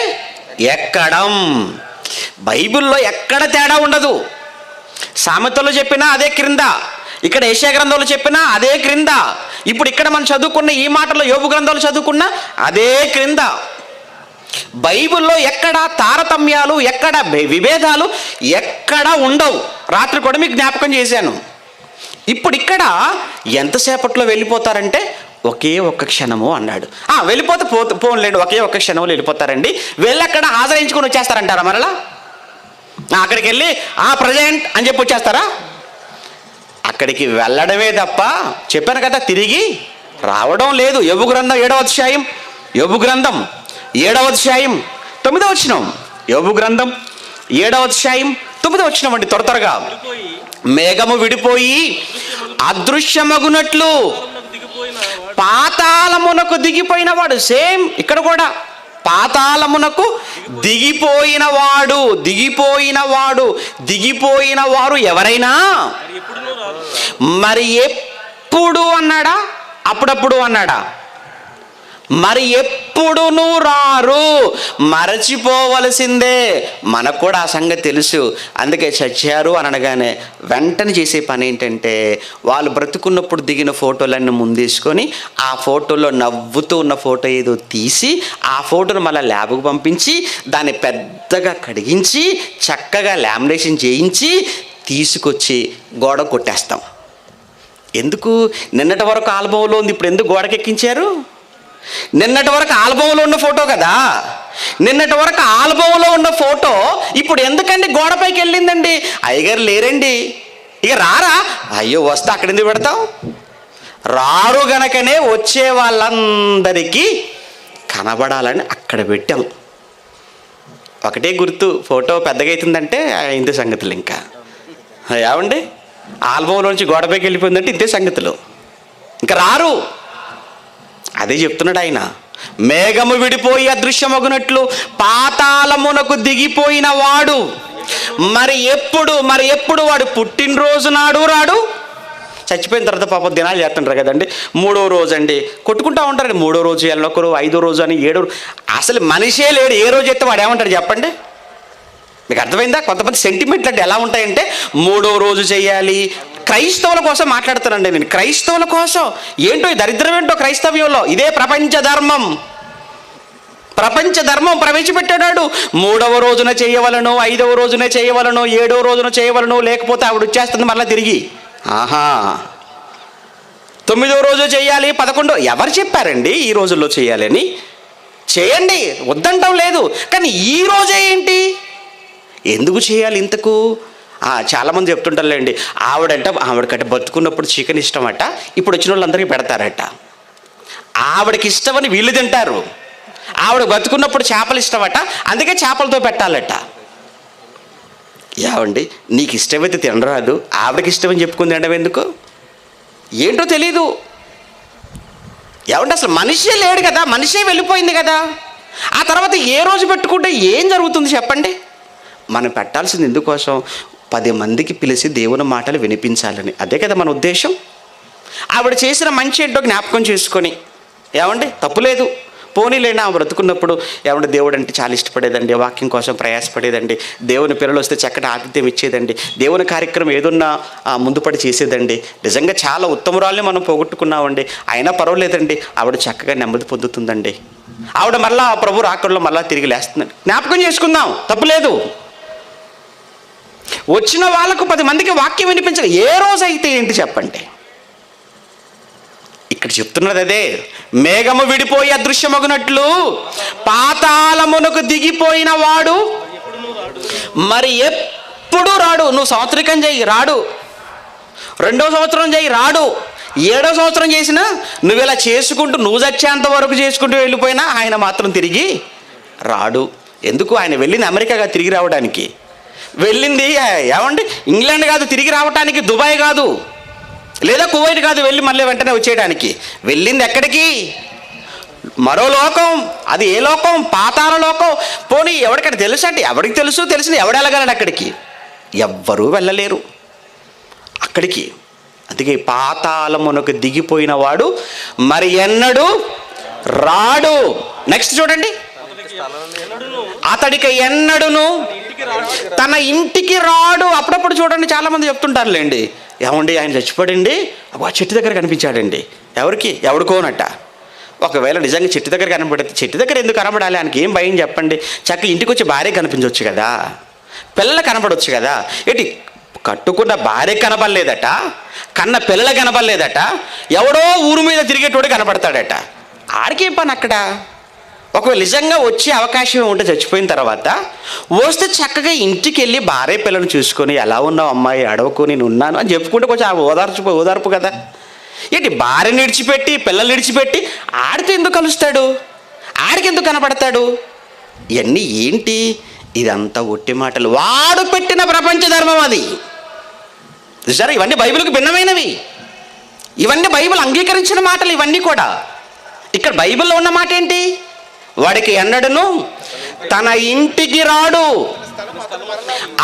S2: ఎక్కడం. బైబిల్లో ఎక్కడ తేడా ఉండదు. సామెతలు చెప్పినా అదే క్రింద, ఇక్కడ యెషయా గ్రంథంలో చెప్పినా అదే క్రింద, ఇప్పుడు ఇక్కడ మనం చదువుకున్న ఈ మాటలో యోబు గ్రంథంలో చదువుకున్నా అదే క్రింద. బైబిల్లో ఎక్కడ తారతమ్యాలు, ఎక్కడ విభేదాలు ఎక్కడ ఉండవు. రాత్రి కూడా మీకు జ్ఞాపకం చేశాను. ఇప్పుడు ఇక్కడ ఎంతసేపట్లో వెళ్ళిపోతారంటే ఒకే ఒక్క క్షణము అన్నాడు. వెళ్ళిపోతే పోన్లేండి, ఒకే ఒక్క క్షణంలో వెళ్ళిపోతారండి. వెళ్ళి అక్కడ హాజరించుకొని వచ్చేస్తారంటారా? మరలా అక్కడికి వెళ్ళి ప్రజెంట్ అని చెప్పి వచ్చేస్తారా? అక్కడికి వెళ్ళడమే తప్ప, చెప్పాను కదా, తిరిగి రావడం లేదు. యోబు గ్రంథం 7వ అధ్యాయం, యోబు గ్రంథం 7వ అధ్యాయం 9వ వచనం, యోబు గ్రంథం 7వ అధ్యాయం 9వ వచనం అండి. త్వరగా, మేఘము విడిపోయి అదృశ్యమగునట్లు పాతాళమునకు దిగిపోయిన వాడు. సేమ్ ఇక్కడ కూడా పాతాళమునకు దిగిపోయిన వారు ఎవరైనా మరి ఎప్పుడు అన్నాడా, అప్పుడప్పుడు అన్నాడా? మరి ఎప్పుడునూ రారు, మరచిపోవలసిందే. మనకు కూడా ఆ సంగతి తెలుసు. అందుకే చచ్చారు అనగానే వెంటనే చేసే పని ఏంటంటే, వాళ్ళు బ్రతుకున్నప్పుడు దిగిన ఫోటోలన్నీ ముందేసుకొని ఆ ఫోటోలో నవ్వుతూ ఉన్న ఫోటో ఏదో తీసి ఆ ఫోటోను మళ్ళీ ల్యాబ్కు పంపించి దాన్ని పెద్దగా కడిగించి చక్కగా లామినేషన్ చేయించి తీసుకొచ్చి గోడ కొట్టేస్తాం. ఎందుకు? నిన్నటి వరకు ఆల్బంలో ఉంది, ఇప్పుడు ఎందుకు గోడకెక్కించారు? నిన్నటి వరకు ఆల్బంలో ఉన్న ఫోటో కదా, నిన్నటి వరకు ఆల్బంలో ఉన్న ఫోటో ఇప్పుడు ఎందుకండి గోడపైకి వెళ్ళిందండి? అయ్యగారు లేరండి, ఇక రారా? అయ్యో వస్తే అక్కడ ఎందుకు పెడతాం? రారు గనకనే వచ్చే వాళ్ళందరికీ కనబడాలని అక్కడ పెట్టాం. ఒకటే గుర్తు, ఫోటో పెద్దగా అవుతుందంటే ఇంతే సంగతులు. ఇంకా ఏమండి, ఆల్బంలోంచి గోడపైకి వెళ్ళిపోయిందంటే ఇంతే సంగతులు, ఇంకా రారు. అదే చెప్తున్నాడు ఆయన. మేఘము విడిపోయి అదృశ్యమగునట్లు పాతాళమునకు దిగిపోయిన వాడు మరి ఎప్పుడు వాడు పుట్టినరోజు నాడు రాడు. చచ్చిపోయిన తర్వాత పాప దినాలు చేస్తుంటారు కదండి. 3వ రోజు అండి కొట్టుకుంటూ ఉంటారండి. 3వ రోజు ఎల్లొకరు, 5వ రోజు అని, 7వ, అసలు మనిషే లేడు. ఏ రోజు అయితే వాడు ఏమంటాడు చెప్పండి? మీకు అర్థమైందా? కొంతమంది సెంటిమెంట్లు అంటే ఎలా ఉంటాయంటే 3వ రోజు చేయాలి. క్రైస్తవుల కోసం మాట్లాడుతానండి నేను, క్రైస్తవుల కోసం. ఏంటో ఈ దరిద్రం ఏంటో క్రైస్తవ్యంలో, ఇదే ప్రపంచ ధర్మం ప్రవేశపెట్టాడు. 3వ రోజున చేయవలను, 5వ రోజునే చేయవలను, 7వ రోజున చేయవలను, లేకపోతే ఆవిడ వచ్చేస్తుంది మళ్ళీ తిరిగి. 9వ రోజు చేయాలి, 11. ఎవరు చెప్పారండి ఈ రోజుల్లో చేయాలని? చేయండి, వద్దంటాం లేదు. కానీ ఈ రోజే ఏంటి, ఎందుకు చేయాలి ఇంతకు? చాలామంది చెప్తుంటారులేండి, ఆవిడకంటే బతుకున్నప్పుడు చికెన్ ఇష్టమట, ఇప్పుడు వచ్చిన వాళ్ళందరికీ పెడతారట. ఆవిడకి ఇష్టమని వీళ్ళు తింటారు. ఆవిడ బతుకున్నప్పుడు చేపలు ఇష్టమట, అందుకే చేపలతో పెట్టాలట. ఏమండి, నీకు ఇష్టమైతే తినరాదు, ఆవిడకి ఇష్టమని చెప్పుకుని తినడం ఎందుకు? ఏంటో తెలీదు. ఏమంటే అసలు మనిషే లేడు కదా, మనిషే వెళ్ళిపోయింది కదా. ఆ తర్వాత ఏ రోజు పెట్టుకుంటే ఏం జరుగుతుంది చెప్పండి? మనం పెట్టాల్సింది ఎందుకోసం? 10 మందికి పిలిచి దేవుని మాటలు వినిపించాలని. అదే కదా మన ఉద్దేశం. ఆవిడ చేసిన మంచి ఏంటో జ్ఞాపకం చేసుకొని, ఏమండి తప్పులేదు, పోనీలేనా ఆమె బ్రతుకున్నప్పుడు ఏమంటే దేవుడు అంటే చాలా ఇష్టపడేదండి, వాక్యం కోసం ప్రయాసపడేదండి, దేవుని పిల్లలు వస్తే చక్కటి ఆతిథ్యం ఇచ్చేదండి, దేవుని కార్యక్రమం ఏదున్నా ముందుపడి చేసేదండి. నిజంగా చాలా ఉత్తమురాల్ని మనం పోగొట్టుకున్నామండి, అయినా పర్వాలేదండి, ఆవిడ చక్కగా నెమ్మది పొందుతుందండి, ఆవిడ మళ్ళా ప్రభు రాకడలో మళ్ళా తిరిగి లేస్తుందండి. జ్ఞాపకం చేసుకుందాం, తప్పులేదు. వచ్చిన వాళ్ళకు 10 మందికి వాక్యం వినిపించాలి. ఏ రోజు అయితే ఏంటి చెప్పండి? ఇక్కడ ఇక్కడ చెప్తున్నది అదే. మేఘము విడిపోయి అదృశ్యమగునట్లు పాతాళమునకు దిగిపోయిన వాడు మరి ఎప్పుడు రాడు. నువ్వు సంవత్సరికం చెయ్యి, రాడు. 2వ సంవత్సరం చెయ్యి, రాడు. 7వ సంవత్సరం చేసినా నువ్వు ఇలా చేసుకుంటూ నువ్వు చచ్చేంత వరకు చేసుకుంటూ వెళ్ళిపోయినా ఆయన మాత్రం తిరిగి రాడు. ఎందుకు? ఆయన వెళ్ళింది అమెరికాగా తిరిగి రావడానికి, వెళ్ళింది ఏమండి ఇంగ్లాండ్ కాదు తిరిగి రావడానికి, దుబాయ్ కాదు, లేదా కువైట్ కాదు వెళ్ళి మళ్ళీ వెంటనే వచ్చేయడానికి. వెళ్ళింది ఎక్కడికి? మరో లోకం. అది ఏ లోకం? పాతాళ లోకం. పోనీ ఎవరికైనా తెలుసు అంటే ఎవరికి తెలుసు? తెలిసిన ఎవడు వెళ్ళగలడు అక్కడికి? ఎవ్వరూ వెళ్ళలేరు అక్కడికి. అందుకే పాతాళమునకు దిగిపోయిన వాడు మరి ఎన్నడూ రాడు. నెక్స్ట్ చూడండి, అతడికి ఎన్నడును తన ఇంటికి రాడు. అప్పుడప్పుడు చూడండి చాలామంది చెప్తుంటారులేండి, ఏమండి ఆయన చచ్చిపోడండి, చెట్టు దగ్గర కనిపించాడండి. ఎవరికి? ఎవడికోనట. ఒకవేళ నిజంగా చెట్టు దగ్గర కనబడితే చెట్టు దగ్గర ఎందుకు కనబడాలి? ఆయనకి ఏం భయం చెప్పండి? చక్క ఇంటికి వచ్చి భార్య కనిపించవచ్చు కదా, పిల్లలు కనపడవచ్చు కదా. ఏంటి కట్టుకున్న భార్య కనబడలేదట, కన్న పిల్లలు కనబడలేదట, ఎవడో ఊరు మీద తిరిగేటోడు కనపడతాడట. ఆడికేం పని అక్కడ? ఒకవేళ నిజంగా వచ్చే అవకాశం ఉంటే చచ్చిపోయిన తర్వాత వస్తే చక్కగా ఇంటికి వెళ్ళి భార్య పిల్లలు చూసుకొని ఎలా ఉన్నావు అమ్మాయి, అడవకు నేను ఉన్నాను అని చెప్పుకుంటే కొంచెం ఓదార్పు కదా. ఏంటి భార్యని విడిచిపెట్టి పిల్లల్ని విడిచిపెట్టి ఆడితో ఎందుకు కలుస్తాడు? ఆడికి ఎందుకు కనపడతాడు? ఇవన్నీ ఏంటి? ఇదంతా ఒట్టి మాటలు. వాడు పెట్టిన ప్రపంచ ధర్మం అది. సరే, ఇవన్నీ బైబిల్కి భిన్నమైనవి, ఇవన్నీ బైబిల్ అంగీకరించిన మాటలు ఇవన్నీ కూడా. ఇక్కడ బైబిల్లో ఉన్న మాట ఏంటి? వాడికి ఎన్నడను తన ఇంటికి రాడు,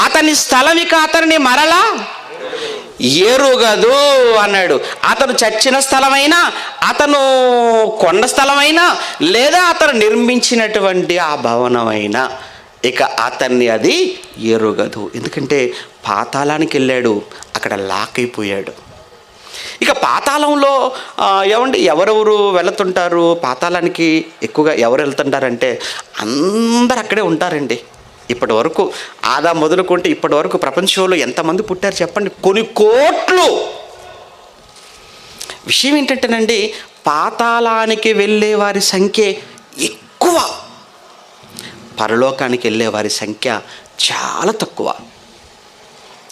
S2: అతని స్థలం ఇక అతనిని మరలా ఎరుగదు అన్నాడు. అతను చచ్చిన స్థలమైనా, అతను కొండ స్థలమైనా, లేదా అతను నిర్మించినటువంటి ఆ భవనమైనా ఇక అతన్ని అది ఎరుగదు. ఎందుకంటే పాతాళానికి వెళ్ళాడు, అక్కడ లాక్ అయిపోయాడు. ఇక పాతాళంలో ఏమండి ఎవరెవరు వెళుతుంటారు? పాతాళానికి ఎక్కువగా ఎవరు వెళ్తుంటారంటే అందరు అక్కడే ఉంటారండి. ఇప్పటి వరకు ఆదా మొదలుకుంటే ఇప్పటి వరకు ప్రపంచంలో ఎంతమంది పుట్టారు చెప్పండి? కొన్ని కోట్లు. విషయం ఏంటంటేనండి, పాతాళానికి వెళ్ళే వారి సంఖ్య ఎక్కువ, పరలోకానికి వెళ్ళే వారి సంఖ్య చాలా తక్కువ.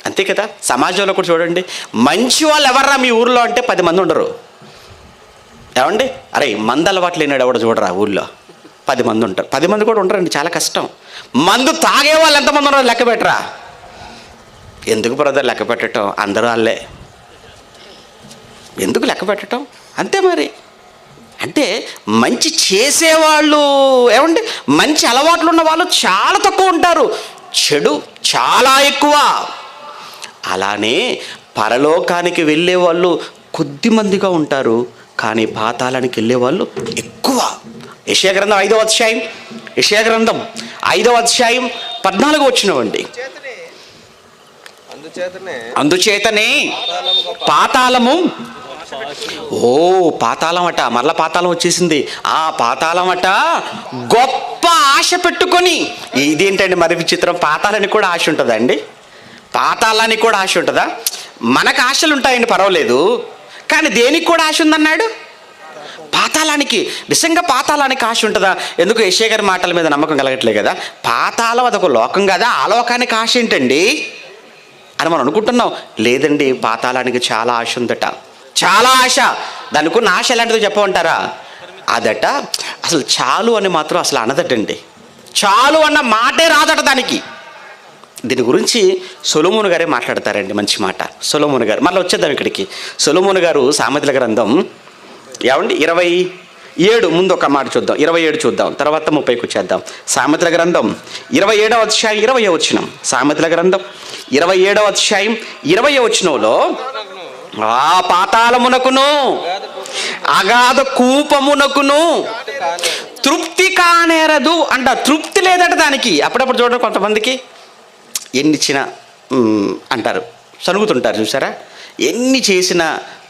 S2: అంతే కదా. సమాజంలో కూడా చూడండి, మంచి వాళ్ళు ఎవర్రా మీ ఊర్లో అంటే 10 మంది ఉండరు. ఏమండి, అరే మందు అలవాటు లేనాడు ఎవడ చూడరా ఊళ్ళో 10 మంది ఉంటారు. 10 మంది కూడా ఉంటారండి, చాలా కష్టం. మందు తాగే వాళ్ళు ఎంతమంది ఉన్నారో లెక్క పెట్టరా. ఎందుకు బ్రదర్ లెక్క పెట్టడం? అందరూ వాళ్ళే, ఎందుకు లెక్క పెట్టడం? అంతే మరి. అంటే మంచి చేసేవాళ్ళు ఏమండి, మంచి అలవాట్లు ఉన్న వాళ్ళు చాలా తక్కువ ఉంటారు, చెడు చాలా ఎక్కువ. అలానే పరలోకానికి వెళ్ళే వాళ్ళు కొద్ది మందిగా ఉంటారు, కానీ పాతాళానికి వెళ్ళే వాళ్ళు ఎక్కువ. యెషయా గ్రంథం 5వ అధ్యాయం, యెషయా గ్రంథం 5వ అధ్యాయం 14వ వచనమండి. అందుచేతనే పాతాళము, ఓ పాతాళం అట, మరలా పాతాళం వచ్చేసింది. ఆ పాతాళం అట గొప్ప ఆశ పెట్టుకొని, ఇదేంటండి మరి విచిత్రం, పాతాళానికి కూడా ఆశ ఉంటుందా అండి? పాతాళానికి కూడా ఆశ ఉంటుందా? మనకు ఆశలు ఉంటాయండి, పర్వాలేదు, కానీ దేనికి కూడా ఆశ ఉందన్నాడు? పాతాళానికి. నిజంగా పాతాళానికి ఆశ ఉంటుందా? ఎందుకు? యెషయా గారి మాటల మీద నమ్మకం కలగట్లేదు కదా. పాతాళం అదొక లోకం కదా, ఆ లోకానికి ఆశ ఏంటండి అని మనం అనుకుంటున్నాం. లేదండి, పాతాళానికి చాలా ఆశ ఉందట, చాలా ఆశ. దానికి ఉన్న ఆశ ఎలాంటిదో చెప్పమంటారా? అదట అసలు చాలు అని మాత్రం అసలు అనదటండి, చాలు అన్న మాటే రాదట దానికి. దీని గురించి సొలొమోను గారే మాట్లాడతారండి, మంచి మాట. సొలొమోను గారు, మళ్ళీ వచ్చేద్దాం ఇక్కడికి. సొలొమోను గారు సామెతల గ్రంథం ఏమండి 27, ముందు ఒక మాట చూద్దాం, 27 చూద్దాం, తర్వాత 30కి వచ్చేద్దాం. సామెతల గ్రంథం 27వ అధ్యాయం 20వ వచనం. సామెతల గ్రంథం 27వ అధ్యాయం 20వ వచనంలో, ఆ పాతాళమునకును అగాధ కూపమునకును తృప్తి కానేరదు అంట. తృప్తి లేదట దానికి. అప్పుడప్పుడు చూడండి కొంతమందికి ఎన్ని ఇచ్చినా అంటారు, సనుగుతుంటారు చూసారా. ఎన్ని చేసినా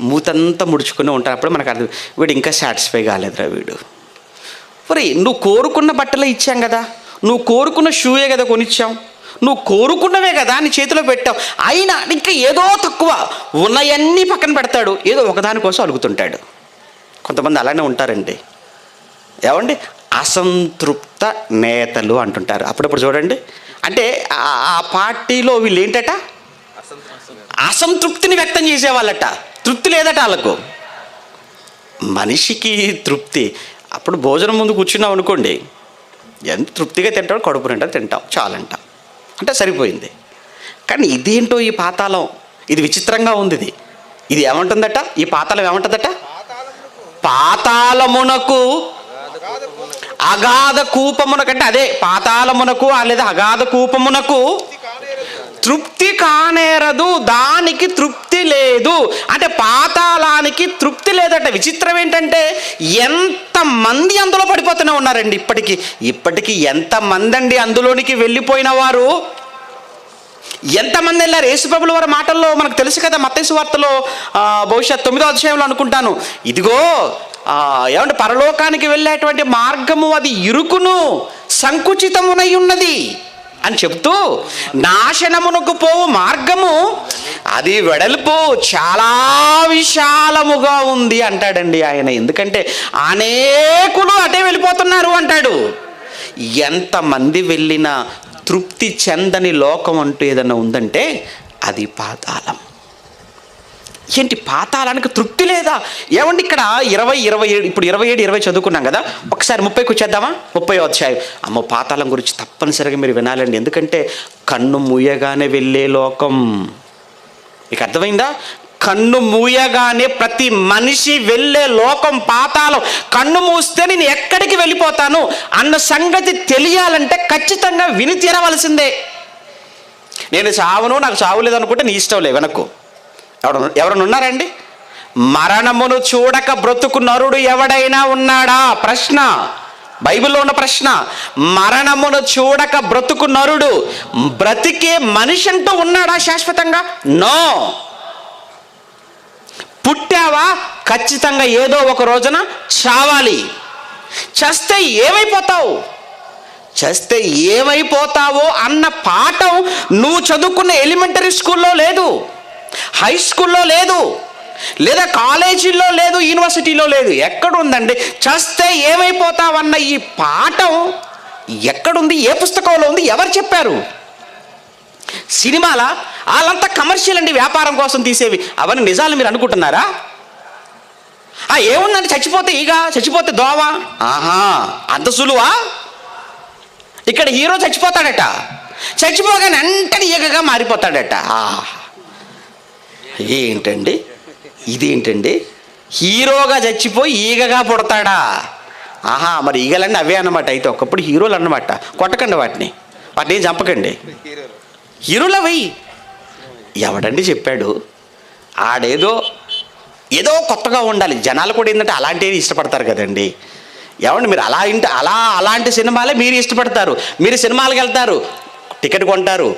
S2: మూతంతా ముడుచుకుని ఉంటారు. అప్పుడు మనకు అర్థం, వీడు ఇంకా సాటిస్ఫై కాలేదురా వీడు. మరి నువ్వు కోరుకున్న బట్టలే ఇచ్చాం కదా, నువ్వు కోరుకున్న షూయే కదా కొనిచ్చాం, నువ్వు కోరుకున్నవే కదా నీ చేతిలో పెట్టావు, అయినా ఇంకా ఏదో తక్కువ, ఉన్నవన్నీ పక్కన పెడతాడు, ఏదో ఒకదాని కోసం అడుగుతుంటాడు. కొంతమంది అలానే ఉంటారండి. ఏమండి, అసంతృప్త నేతలు అంటుంటారు. అప్పుడప్పుడు చూడండి, అంటే ఆ పార్టీలో వీళ్ళు ఏంటట, అసంతృప్తిని వ్యక్తం చేసేవాళ్ళట. తృప్తి లేదట వాళ్ళకు. మనిషికి తృప్తి, అప్పుడు భోజనం ముందు కూర్చున్నాం అనుకోండి, ఎంత తృప్తిగా తింటాం, కడుపు నిండా తింటాం, చాలంట, అంటే సరిపోయింది. కానీ ఇదేంటో ఈ పాతాళం, ఇది విచిత్రంగా ఉంది. ఇది ఏమంటుందట, ఈ పాతాళం ఏమంటుందట, పాతాళమునకు అగాధ కూపమునకంటే, అదే పాతాళమునకు లేదా అగాధ కూపమునకు తృప్తి కానేరదు, దానికి తృప్తి లేదు. అంటే పాతాళానికి తృప్తి లేదట. విచిత్రం ఏంటంటే, ఎంతమంది అందులో పడిపోతూనే ఉన్నారండి. ఇప్పటికీ ఎంతమంది అండి అందులోనికి వెళ్ళిపోయిన వారు, ఎంతమంది వెళ్ళారు. యేసుప్రభుల వారి మాటల్లో మనకు తెలుసు కదా, మత్తయి సువార్తలో బహుశా 9వ అధ్యాయంలో అనుకుంటాను, ఇదిగో ఏమంటే పరలోకానికి వెళ్ళేటువంటి మార్గము అది ఇరుకును సంకుచితమునై ఉన్నది అని చెప్తూ, నాశనమునకు పోవు మార్గము అది వెడల్పు చాలా విశాలముగా ఉంది అంటాడండి ఆయన. ఎందుకంటే అనేకులు అటే వెళ్ళిపోతున్నారు అంటాడు. ఎంతమంది వెళ్ళినా తృప్తి చెందని లోకం అంటూ ఏదైనా ఉందంటే అది పాతాళం. ఏంటి, పాతాళానికి తృప్తి లేదా? ఏమండి, ఇక్కడ 27 ఇప్పుడు 27 చదువుకున్నాం కదా, ఒకసారి 30కి వచ్చేద్దామా? 30వ అధ్యాయం. అమ్మో, పాతాళం గురించి తప్పనిసరిగా మీరు వినాలండి. ఎందుకంటే కన్ను మూయగానే వెళ్ళే లోకం. మీకు అర్థమైందా? కన్ను మూయగానే ప్రతి మనిషి వెళ్ళే లోకం పాతాళం. కన్ను మూస్తే నేను ఎక్కడికి వెళ్ళిపోతాను అన్న సంగతి తెలియాలంటే ఖచ్చితంగా విని తీరవలసిందే. నేను చావును, నాకు చావు లేదనుకుంటే నీ ఇష్టం లే, వెనక్కు. ఎవరైనా ఉన్నారండి? మరణమును చూడక బ్రతుకు నరుడు ఎవడైనా ఉన్నాడా? ప్రశ్న, బైబిల్లో ఉన్న ప్రశ్న. మరణమును చూడక బ్రతుకు నరుడు, బ్రతికే మనిషి అంటూ ఉన్నాడా శాశ్వతంగా? నో. పుట్టావా, ఖచ్చితంగా ఏదో ఒక రోజున చావాలి. చస్తే ఏమైపోతావో అన్న పాఠం నువ్వు చదువుకున్న ఎలిమెంటరీ స్కూల్లో లేదు, హై స్కూల్లో లేదు, లేదా కాలేజీలో లేదు, యూనివర్సిటీలో లేదు. ఎక్కడుందండి? చస్తే ఏమైపోతావన్న ఈ పాఠం ఎక్కడుంది? ఏ పుస్తకంలో ఉంది? ఎవరు చెప్పారు? సినిమాల? వాళ్ళంతా కమర్షియల్ అండి, వ్యాపారం కోసం తీసేవి. అవన్నీ నిజాలు మీరు అనుకుంటున్నారా? ఏముందండి, చచ్చిపోతే ఈగ, చచ్చిపోతే దోవ, ఆహా అంత సులువా? ఇక్కడ హీరో చచ్చిపోతాడట, చచ్చిపోగానే వెంటనే ఈగగా మారిపోతాడట. ఏంటండి ఇదేంటండి, హీరోగా చచ్చిపోయి ఈగగా పుడతాడా? ఆహా, మరి ఈగలన్నీ అవే అన్నమాట. అయితే ఒకప్పుడు హీరోలు అన్నమాట. కొట్టకండి వాటిని ఏం చంపకండి, హీరోలు అవి. ఎవడండి చెప్పాడు? ఏదో కొత్తగా ఉండాలి. జనాలు కూడా ఏంటంటే అలాంటివి ఇష్టపడతారు కదండి. ఏమండి, మీరు అలాంటి సినిమాలే మీరు ఇష్టపడతారు. మీరు సినిమాలకు వెళ్తారు, టికెట్ కొంటారు,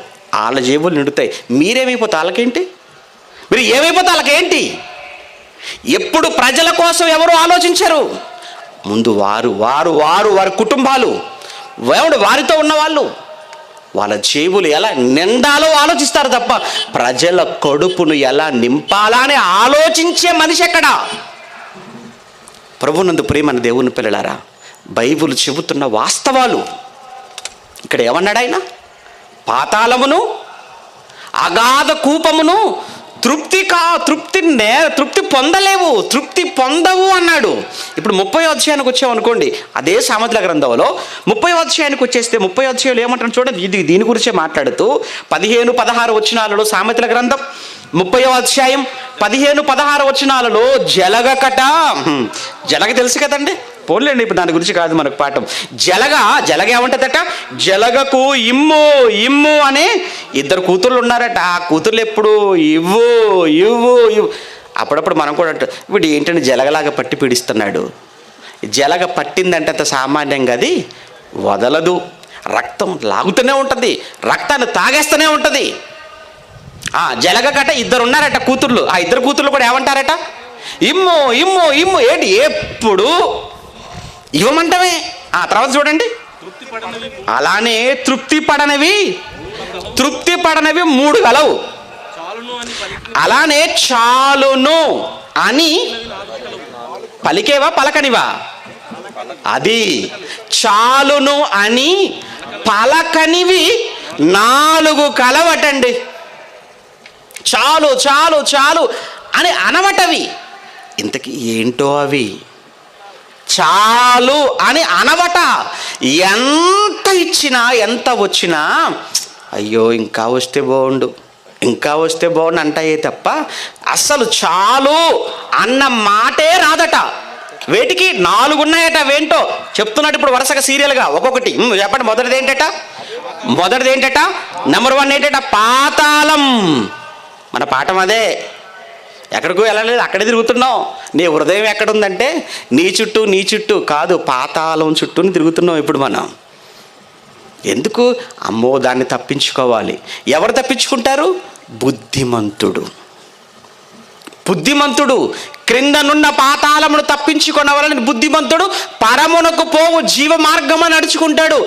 S2: వాళ్ళ జేబులు నిండుతాయి. మీరేమైపోతే వాళ్ళకేంటి? మీరు ఏమైపోతే వాళ్ళకేంటి? ఎప్పుడు ప్రజల కోసం ఎవరు ఆలోచించరు. ముందు వారి కుటుంబాలు, వారితో ఉన్నవాళ్ళు, వాళ్ళ జేబులు ఎలా నిండాలో ఆలోచిస్తారు తప్ప ప్రజల కడుపును ఎలా నింపాలా అని ఆలోచించే మనిషి ఎక్కడా? ప్రభునందు ప్రియమైన దేవుని పిల్లలారా, బైబిల్ చెబుతున్న వాస్తవాలు. ఇక్కడ ఏమన్నాడు ఆయన? పాతాళమును అగాధ కూపమును తృప్తి పొందలేవు, తృప్తి పొందవు అన్నాడు. ఇప్పుడు 30వ అధ్యాయానికి వచ్చామనుకోండి, అదే సామెతల గ్రంథంలో 30వ అధ్యాయానికి వచ్చేస్తే 30వ అధ్యాయంలో ఏమంటారు చూడండి. దీని గురించే మాట్లాడుతూ 15-16 వచనాలలో, సామెతల గ్రంథం 30వ అధ్యాయం 15-16 వచనాలలో జలగ తెలుసు కదండి, పోన్లేండి ఇప్పుడు దాని గురించి కాదు మనకు పాఠం. జలగ ఏమంటుందట? జలగకు ఇమ్ము అనే 2 కూతుర్లు ఉన్నారట. ఆ కూతుర్లు ఎప్పుడు ఇవ్వు. అప్పుడప్పుడు మనం కూడా వీడు ఏంటంటే జలగలాగా పట్టి పీడిస్తున్నాడు. జలగ పట్టిందంటే అంత సామాన్యంగా అది వదలదు, రక్తం లాగుతూనే ఉంటుంది, రక్తాన్ని తాగేస్తూనే ఉంటుంది. జలగ కట 2 ఉన్నారట కూతుర్లు. ఆ 2 కూతుర్లు కూడా ఏమంటారట? ఇమ్ము. ఏంటి ఎప్పుడు ఇవ్వమంటమే. ఆ తర్వాత చూడండి, అలానే తృప్తి పడనవి 3 గలవు, అలానే చాలును అని పలికేవా పలకనివా? అది చాలును అని పలకనివి 4 కలవటండి. చాలు చాలు చాలు అని అనవటవి. ఇంతకీ ఏంటో అవి? చాలు అని అనవట. ఎంత ఇచ్చినా ఎంత వచ్చినా అయ్యో ఇంకా వస్తే బాగుండు, ఇంకా వస్తే బాగుండు అంటాయే తప్ప అస్సలు చాలు అన్న మాటే రాదట. వేటికి 4 ఉన్నాయట. అవేంటో చెప్తున్నాడు ఇప్పుడు వరుసగా సీరియల్గా ఒక్కొక్కటి. చెప్పండి. మొదటిది ఏంటట? నెంబర్ 1 ఏంటట? పాతాళం. మన పాఠం అదే. ఎక్కడికో వెళ్ళలేదు, అక్కడే తిరుగుతున్నావు. నీ హృదయం ఎక్కడుందంటే నీ చుట్టూ కాదు, పాతాళం చుట్టూ తిరుగుతున్నావు ఇప్పుడు మనం. ఎందుకు? అమ్మో దాన్ని తప్పించుకోవాలి. ఎవరు తప్పించుకుంటారు? బుద్ధిమంతుడు క్రిందనున్న పాతాళమును తప్పించుకొనవలని బుద్ధిమంతుడు పరమునకు పోవు జీవ మార్గమని నడుచుకుంటాడు.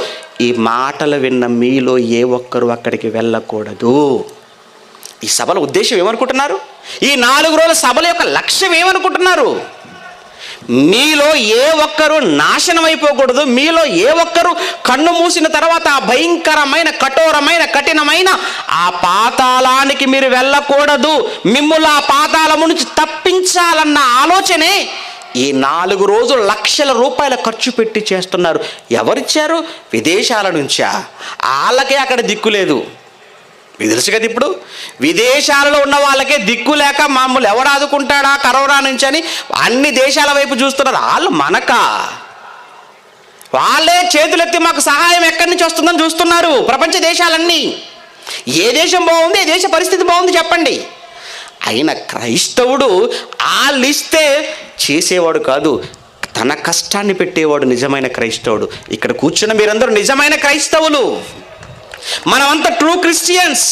S2: ఈ మాటలు విన్న మీలో ఏ ఒక్కరు అక్కడికి వెళ్ళకూడదు. ఈ సభల ఉద్దేశం ఏమనుకుంటున్నారు? ఈ 4 రోజుల సభల యొక్క లక్ష్యం ఏమనుకుంటున్నారు? మీలో ఏ ఒక్కరు నాశనం అయిపోకూడదు. మీలో ఏ ఒక్కరు కన్ను మూసిన తర్వాత ఆ భయంకరమైన కఠోరమైన కఠినమైన ఆ పాతాళానికి మీరు వెళ్ళకూడదు. మిమ్ములు ఆ పాతాళము నుంచి తప్పించాలన్న ఆలోచనే ఈ 4 రోజులు లక్షల రూపాయల ఖర్చు పెట్టి చేస్తున్నారు. ఎవరిచ్చారు? విదేశాల నుంచా? వాళ్ళకే అక్కడ దిక్కు లేదు. మీకు తెలుసు కదా, ఇప్పుడు విదేశాలలో ఉన్న వాళ్ళకే దిక్కు లేక మామూలు ఎవడు ఆదుకుంటాడా కరోనా నుంచి అని అన్ని దేశాల వైపు చూస్తున్నారు. వాళ్ళు వాళ్ళే చేతులెత్తి మాకు సహాయం ఎక్కడి నుంచి వస్తుందని చూస్తున్నారు ప్రపంచ దేశాలన్నీ. ఏ దేశం బాగుంది, ఏ దేశ పరిస్థితి బాగుంది చెప్పండి. అయిన క్రైస్తవుడు వాళ్ళిస్తే చేసేవాడు కాదు, తన కష్టాన్ని పెట్టేవాడు నిజమైన క్రైస్తవుడు. ఇక్కడ కూర్చున్న మీరందరూ నిజమైన క్రైస్తవులు. మనమంతా ట్రూ క్రిస్టియన్స్.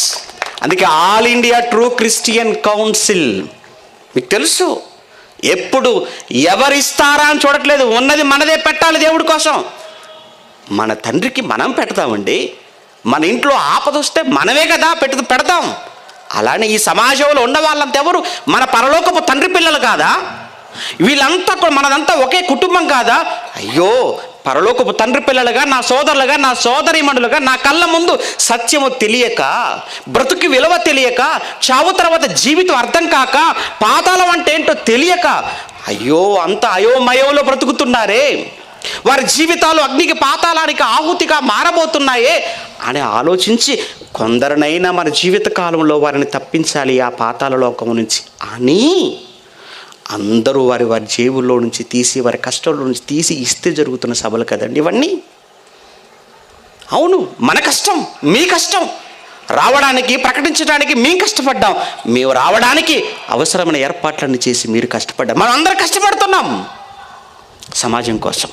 S2: అందుకే all India true Christian council. మీకు తెలుసు, ఎప్పుడు ఎవరిస్తారా అని చూడట్లేదు. ఉన్నది మనదే పెట్టాలి దేవుడి కోసం. మన తండ్రికి మనం పెడతామండి. మన ఇంట్లో ఆపదొస్తే మనమే కదా పెడతాం. అలానే ఈ సమాజంలో ఉన్న వాళ్ళంతా ఎవరు? మన పరలోకపు తండ్రి పిల్లలు కాదా? వీళ్ళంతా మనదంతా ఒకే కుటుంబం కాదా? అయ్యో, పరలోకపు తండ్రి పిల్లలుగా, నా సోదరులుగా, నా సోదరీమణులుగా, నా కళ్ళ ముందు సత్యము తెలియక, బ్రతుకి విలువ తెలియక, చావు తర్వాత జీవితం అర్థం కాక, పాతాళం అంటే ఏంటో తెలియక అయ్యో అంత అయోమయంలో బ్రతుకుతున్నారే, వారి జీవితాలు అగ్నికి పాతాళానికి ఆహుతిగా మారబోతున్నాయే అని ఆలోచించి కొందరినైనా మన జీవిత కాలంలో వారిని తప్పించాలి ఆ పాతాళ లోకం నుంచి అని అందరూ వారి జేబుల్లో నుంచి తీసి, వారి కష్టంలో నుంచి తీసి ఇస్తే జరుగుతున్న సభలు కదండి ఇవన్నీ. అవును, మన కష్టం, మీ కష్టం. రావడానికి, ప్రకటించడానికి మేము కష్టపడ్డాం. మేము రావడానికి అవసరమైన ఏర్పాట్లన్నీ చేసి మీరు కష్టపడ్డాం. మనం అందరం కష్టపడుతున్నాం సమాజం కోసం.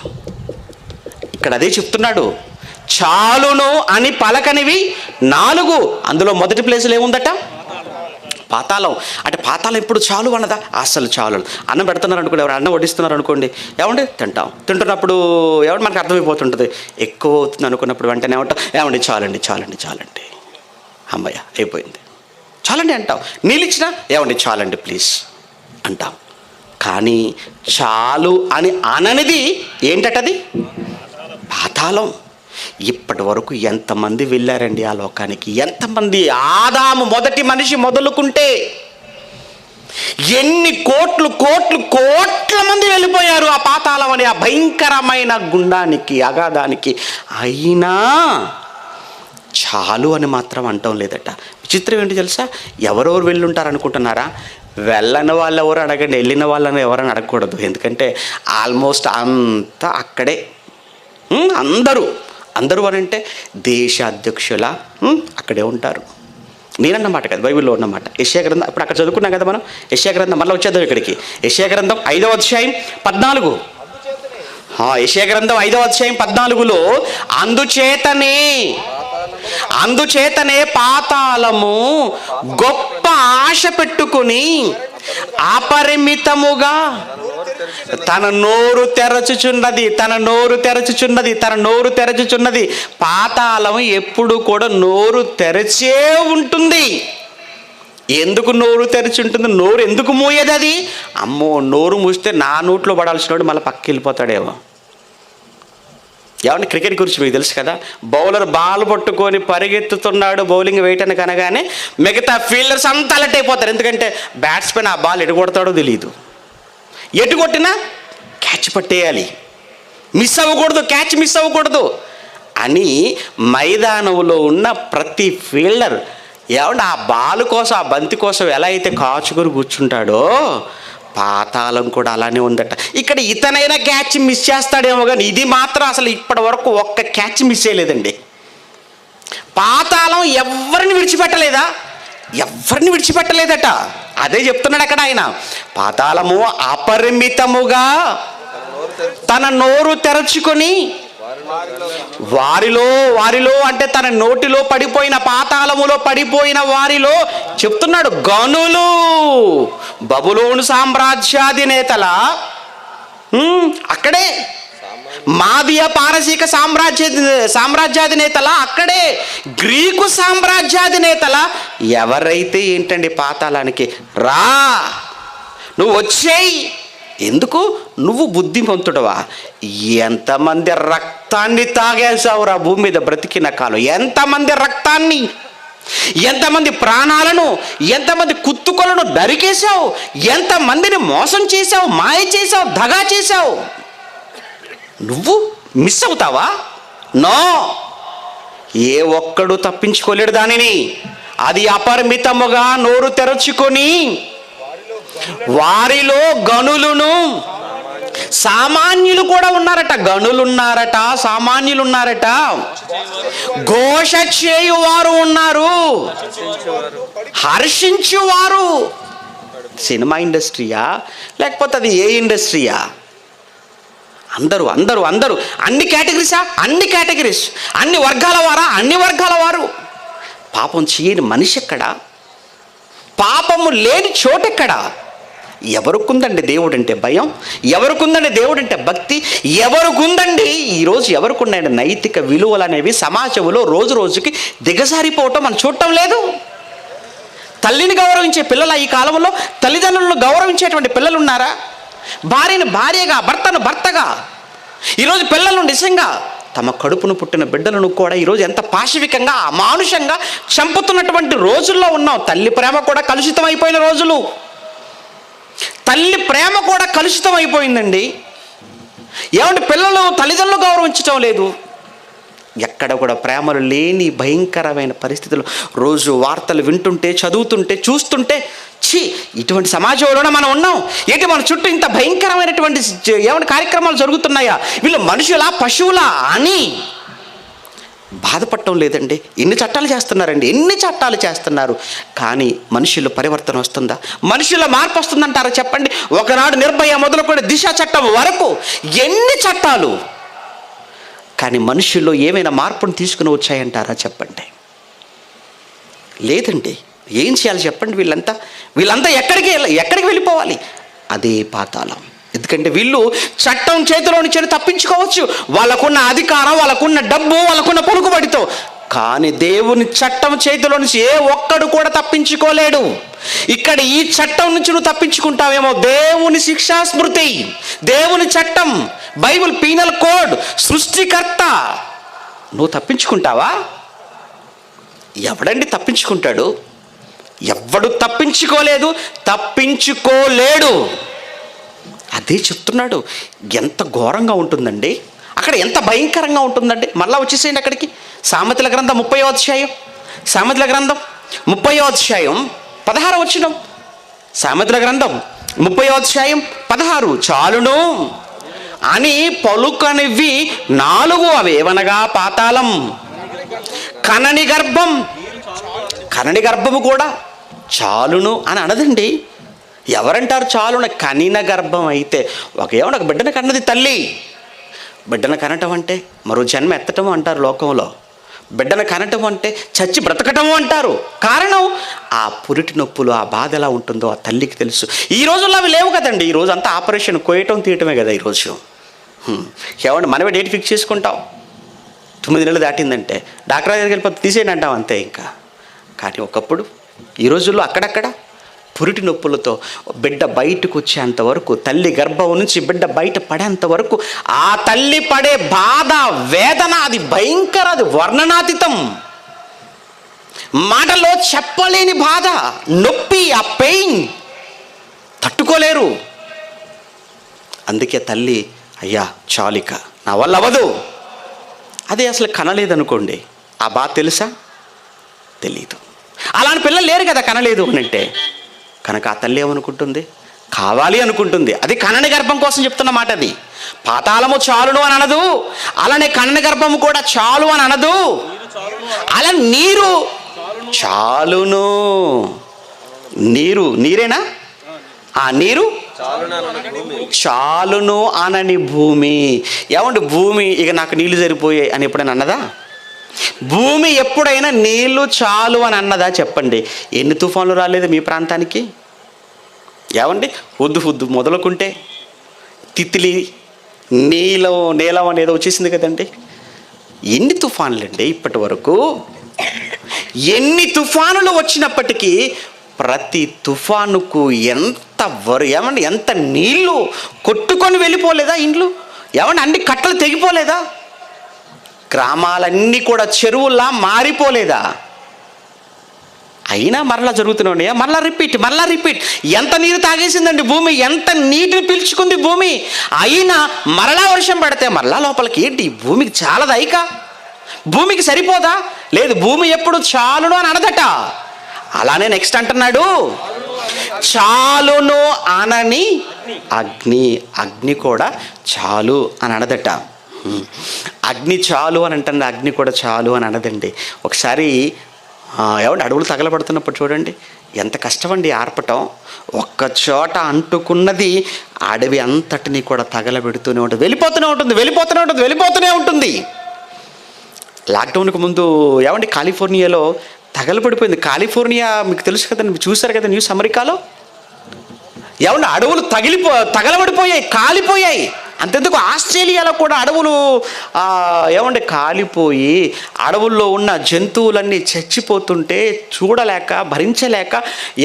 S2: ఇక్కడ అదే చెప్తున్నాడు. చాలును అని పలకనివి 4. అందులో మొదటి ప్లేసులో ఏముందట? పాతాళం. అంటే పాతాళం ఎప్పుడు చాలు అన్నదా? అసలు చాలు. అన్నం పెడుతున్నారు అనుకోండి, ఎవరు అన్నం వడ్డిస్తున్నారు అనుకోండి, ఏమండి తింటాం. తింటున్నప్పుడు ఏమంటే మనకు అర్థమైపోతుంటుంది. ఎక్కువ అవుతుంది అనుకున్నప్పుడు వెంటనే ఏమంటాం? ఏమండి చాలండి, అమ్మయ్య అయిపోయింది, చాలండి అంటాం. నీళ్ళు ఇచ్చినా ఏమండి చాలండి ప్లీజ్ అంటాం. కానీ చాలు అని అననిది ఏంటది? పాతాళం. ఇప్పటి వరకు ఎంతమంది వెళ్ళారండి ఆ లోకానికి? ఎంతమంది? ఆదాము మొదటి మనిషి మొదలుకుంటే ఎన్ని కోట్ల మంది వెళ్ళిపోయారు ఆ పాతాళం అని, ఆ భయంకరమైన గుండానికి, అగాధానికి. అయినా చాలు అని మాత్రం అంటం లేదట. విచిత్రం ఏంటి తెలుసా? ఎవరెవరు వెళ్ళుంటారు అనుకుంటున్నారా? వెళ్ళని వాళ్ళు ఎవరు అడగండి, వెళ్ళిన వాళ్ళని ఎవరని అడగకూడదు. ఎందుకంటే ఆల్మోస్ట్ అంతా అక్కడే. అందరూ అని అంటే దేశ అధ్యక్షుల అక్కడే ఉంటారు. నేనన్నమాట కదా, బైబిల్లో ఉన్నమాట. యెషయా గ్రంథం, ఇప్పుడు అక్కడ చదువుకున్నాం కదా మనం. యెషయా గ్రంథం మళ్ళీ వచ్చేద్దాం ఇక్కడికి. యెషయా గ్రంథం 5వ అధ్యాయం 14. యెషయా గ్రంథం 5వ అధ్యాయం 14లో అందుచేతనే పాతాళము గొప్ప ఆశ పెట్టుకుని అపరిమితముగా తన నోరు తెరచుచున్నది. పాతాళం ఎప్పుడు కూడా నోరు తెరచే ఉంటుంది. ఎందుకు నోరు తెరిచి ఉంటుంది? నోరు ఎందుకు మూయేది అది? అమ్మో, నోరు మూస్తే నా నోట్లో పడాల్సిన వాడు మళ్ళీ పక్కకి వెళ్ళిపోతాడేమో. ఏమంటే క్రికెట్ గురించి మీకు తెలుసు కదా, బౌలర్ బాల్ పట్టుకొని పరిగెత్తుతున్నాడు బౌలింగ్ వేయటానికి అనగానే మిగతా ఫీల్డర్స్ అంతా అలర్ట్ అయిపోతారు. ఎందుకంటే బ్యాట్స్మెన్ ఆ బాల్ ఎటు కొడతాడో తెలియదు. ఎటు కొట్టినా క్యాచ్ పట్టేయాలి, మిస్ అవ్వకూడదు, క్యాచ్ మిస్ అవ్వకూడదు అని మైదానంలో ఉన్న ప్రతి ఫీల్డర్ ఏమంటే ఆ బాల్ కోసం, ఆ బంతి కోసం ఎలా అయితే కాచుకొని కూర్చుంటాడో పాతాళం కూడా అలానే ఉందట. ఇక్కడ ఇతనైనా క్యాచ్ మిస్ చేస్తాడేమో, కానీ ఇది మాత్రం అసలు ఇప్పటి వరకు ఒక్క క్యాచ్ మిస్ చేయలేదండి. పాతాళం ఎవరిని విడిచిపెట్టలేదా? ఎవరిని విడిచిపెట్టలేదట. అదే చెప్తున్నాడు అక్కడ ఆయన. పాతాళము అపరిమితముగా తన నోరు తెరచుకొని వారిలో అంటే తన నోటిలో పడిపోయిన, పాతాళములో పడిపోయిన వారిలో చెప్తున్నాడు, గనులు, బబులోను సామ్రాజ్యాధినేతల, అక్కడే మాదియ పారసీక సామ్రాజ్యాధినేతల, అక్కడే గ్రీకు సామ్రాజ్యాధినేతల, ఎవరైతే ఏంటండి పాతాళానికి రా, నువ్వు వచ్చేయి. ఎందుకు? నువ్వు బుద్ధిమంతుడవా? ఎంతమంది రక్తాన్ని తాగేసావురా భూమి మీద బ్రతికిన కాలం? ఎంతమంది రక్తాన్ని, ఎంతమంది ప్రాణాలను, ఎంతమంది కుత్తుకలను నరికేశావు, ఎంతమందిని మోసం చేశావు, మాయ చేశావు, దగా చేశావు. నువ్వు మిస్ అవుతావా? నో, ఏ ఒక్కడు తప్పించుకోలేడు దానిని. అది అపరిమితముగా నోరు తెరచుకొని వారిలో గనులను, సామాన్యులు కూడా ఉన్నారట, గనులున్నారట, సామాన్యులున్నారట, ఘోష చేయువారు ఉన్నారు, హర్షించువారు. సినిమా ఇండస్ట్రీయా లేకపోతే అది ఏ ఇండస్ట్రీయా? అందరూ అందరూ అందరూ, అన్ని కేటగిరీసా? అన్ని కేటగిరీస్, అన్ని వర్గాల వారా? అన్ని వర్గాల వారు. పాపం చేయని మనిషి ఎక్కడా? పాపము లేని చోటెక్కడా? ఎవరికుందండి దేవుడు అంటే భయం? ఎవరికుందండి దేవుడు అంటే భక్తి? ఎవరికుందండి ఈరోజు? ఎవరికున్నాయండి నైతిక విలువలు అనేవి? సమాజంలో రోజు రోజుకి దిగజారిపోవటం మనం చూడటం లేదు. తల్లిని గౌరవించే పిల్లలు ఈ కాలంలో, తల్లిదండ్రులను గౌరవించేటువంటి పిల్లలు ఉన్నారా? భార్యను భార్యగా, భర్తను భర్తగా, ఈరోజు పిల్లలను నిజంగా తమ కడుపును పుట్టిన బిడ్డలను కూడా ఈరోజు ఎంత పాశవికంగా, అమానుషంగా చంపుతున్నటువంటి రోజుల్లో ఉన్నాం. తల్లి ప్రేమ కూడా కలుషితం అయిపోయిన రోజులు. తల్లి ప్రేమ కూడా కలుషితం అయిపోయిందండి. ఏమంటే పిల్లలు తల్లిదండ్రులు గౌరవించటం లేదు. ఎక్కడ కూడా ప్రేమలు లేని భయంకరమైన పరిస్థితులు రోజు వార్తలు వింటుంటే, చదువుతుంటే, చూస్తుంటే, ఇటువంటి సమాజంలోనే మనం ఉన్నాం. ఏంటి మన చుట్టూ ఇంత భయంకరమైనటువంటి ఏమైనా కార్యక్రమాలు జరుగుతున్నాయా? వీళ్ళు మనుషులా పశువులా అని బాధపడటం లేదండి. ఎన్ని చట్టాలు చేస్తున్నారండి, ఎన్ని చట్టాలు చేస్తున్నారు. కానీ మనుషుల్లో పరివర్తన వస్తుందా? మనుషుల్లో మార్పు వస్తుందంటారా చెప్పండి? ఒకనాడు నిర్భయ మొదలుకొని దిశ చట్టం వరకు ఎన్ని చట్టాలు, కానీ మనుషుల్లో ఏమైనా మార్పును తీసుకుని వచ్చాయంటారా చెప్పండి? లేదండి. ఏం చేయాలి చెప్పండి? వీళ్ళంతా ఎక్కడికి వెళ్ళిపోవాలి? అదే పాతాళం. ఎందుకంటే వీళ్ళు చట్టం చేతిలో నుంచి తప్పించుకోవచ్చు, వాళ్ళకున్న అధికారం, వాళ్ళకున్న డబ్బు, వాళ్ళకున్న పలుకుబడితో. కానీ దేవుని చట్టం చేతిలో నుంచి ఏ ఒక్కడు కూడా తప్పించుకోలేడు. ఇక్కడ ఈ చట్టం నుంచి నువ్వు తప్పించుకుంటావేమో, దేవుని శిక్షా స్మృతి, దేవుని చట్టం, బైబిల్ పీనల్ కోడ్, సృష్టికర్త, నువ్వు తప్పించుకుంటావా? ఎవడండి తప్పించుకుంటాడు? ఎవ్వడు తప్పించుకోలేదు, తప్పించుకోలేడు. అదే చెప్తున్నాడు. ఎంత ఘోరంగా ఉంటుందండి అక్కడ, ఎంత భయంకరంగా ఉంటుందండి. మళ్ళా వచ్చేసేయండి అక్కడికి. సామెతల గ్రంథం 30వ అధ్యాయం, సామెతల గ్రంథం 30వ అధ్యాయం 16వ వచనం. సామెతల గ్రంథం 30వ అధ్యాయం 16. చాలును అని పలుకనివి 4, అవి ఏవనగా పాతాళం, కనని గర్భం. కనని గర్భము కూడా చాలును అని అనదండి. ఎవరంటారు చాలున? కనిన గర్భం అయితే ఒక బిడ్డను కన్నది తల్లి. బిడ్డను కనటం అంటే మరో జన్మ ఎత్తటము అంటారు లోకంలో. బిడ్డను కనటం అంటే చచ్చి బ్రతకటము అంటారు. కారణం ఆ పురిటి నొప్పులు, ఆ బాధ ఎలా ఉంటుందో ఆ తల్లికి తెలుసు. ఈ రోజుల్లో అవి లేవు కదండి. ఈరోజు అంతా ఆపరేషన్, కోయటం తీయటమే కదా ఈరోజు. ఏమంటే మనమే డేట్ ఫిక్స్ చేసుకుంటాం. 9 నెలలు దాటిందంటే డాక్టర్ దగ్గరికి వెళ్ళిపోతే తీసేయండి అంటాం అంతే ఇంకా. కానీ ఒకప్పుడు ఈ రోజుల్లో అక్కడక్కడ పురిటి నొప్పులతో బిడ్డ బయటకు వచ్చేంత వరకు, తల్లి గర్భం నుంచి బిడ్డ బయట పడేంత వరకు ఆ తల్లి పడే బాధ, వేదన అది భయంకర, అది వర్ణనాతీతం. మాటలో చెప్పలేని బాధ, నొప్పి, ఆ పెయిన్ తట్టుకోలేరు. అందుకే తల్లి, అయ్యా చాలిక, నా వల్ల అవ్వదు. అదే అసలు కనలేదనుకోండి, ఆ బాధ తెలుసా? తెలీదు. అలాంటి పిల్లలు లేరు కదా కనలేదు అని అంటే. కనుక ఆ తల్లి ఏమనుకుంటుంది? కావాలి అనుకుంటుంది. అది కనని గర్భం కోసం చెప్తున్న మాట. అది పాతాళము చాలును అని అనదు, అలానే కనని గర్భము కూడా చాలు అని అనదు. అలా నీరు చాలును. నీరేనా? ఆ నీరు చాలును అనని భూమి. ఏమంటే భూమి ఇక నాకు నీళ్లు సరిపోయాయి అని ఎప్పుడైనా అన్నదా? భూమి ఎప్పుడైనా నీళ్లు చాలు అని అన్నదా? చెప్పండి. ఎన్ని తుఫాన్లు రాలేదు మీ ప్రాంతానికి? ఏమండి, హుద్దు మొదలుకుంటే తిత్లీ, నీలం అనేది వచ్చేసింది కదండి. ఎన్ని తుఫాన్లు అండి ఇప్పటి వరకు? ఎన్ని తుఫానులు వచ్చినప్పటికీ ప్రతి తుఫానుకు ఏమండి ఎంత నీళ్లు కొట్టుకొని వెళ్ళిపోలేదా ఇండ్లు? ఏమండి అన్ని కట్టలు తెగిపోలేదా? గ్రామాలన్నీ కూడా చెరువుల్లా మారిపోలేదా? అయినా మరలా జరుగుతూనే ఉన్నాయా? మరలా రిపీట్. ఎంత నీరు తాగేసిందండి భూమి, ఎంత నీటిని పీల్చుకుంది భూమి. అయినా మరలా వర్షం పడితే మరలా లోపలికి ఏంటి? భూమికి చాలదా? ఇక భూమికి సరిపోదా? లేదు, భూమి ఎప్పుడు చాలును అని అనదట. అలానే నెక్స్ట్ అంటున్నాడు, చాలును అనని అగ్ని కూడా చాలు అని అనదట. అగ్ని చాలు అని అంటుంది, అగ్ని కూడా చాలు అని అనదండి. ఒకసారి ఏమంటే అడవులు తగలబడుతున్నప్పుడు చూడండి, ఎంత కష్టమండి ఆర్పటం. ఒక్క చోట అంటుకున్నది అడవి అంతటిని కూడా తగలబెడుతూనే ఉంటుంది, వెళ్ళిపోతూనే ఉంటుంది. లాక్డౌన్కి ముందు ఏమండి కాలిఫోర్నియాలో తగలబడిపోయింది. కాలిఫోర్నియా మీకు తెలుసు కదండి, చూశారు కదా న్యూస్. అమెరికాలో ఏమన్నా అడవులు తగలబడిపోయాయి, కాలిపోయాయి. అంతెందుకు ఆస్ట్రేలియాలో కూడా అడవులు ఏమంటే కాలిపోయి అడవుల్లో ఉన్న జంతువులన్నీ చచ్చిపోతుంటే చూడలేక, భరించలేక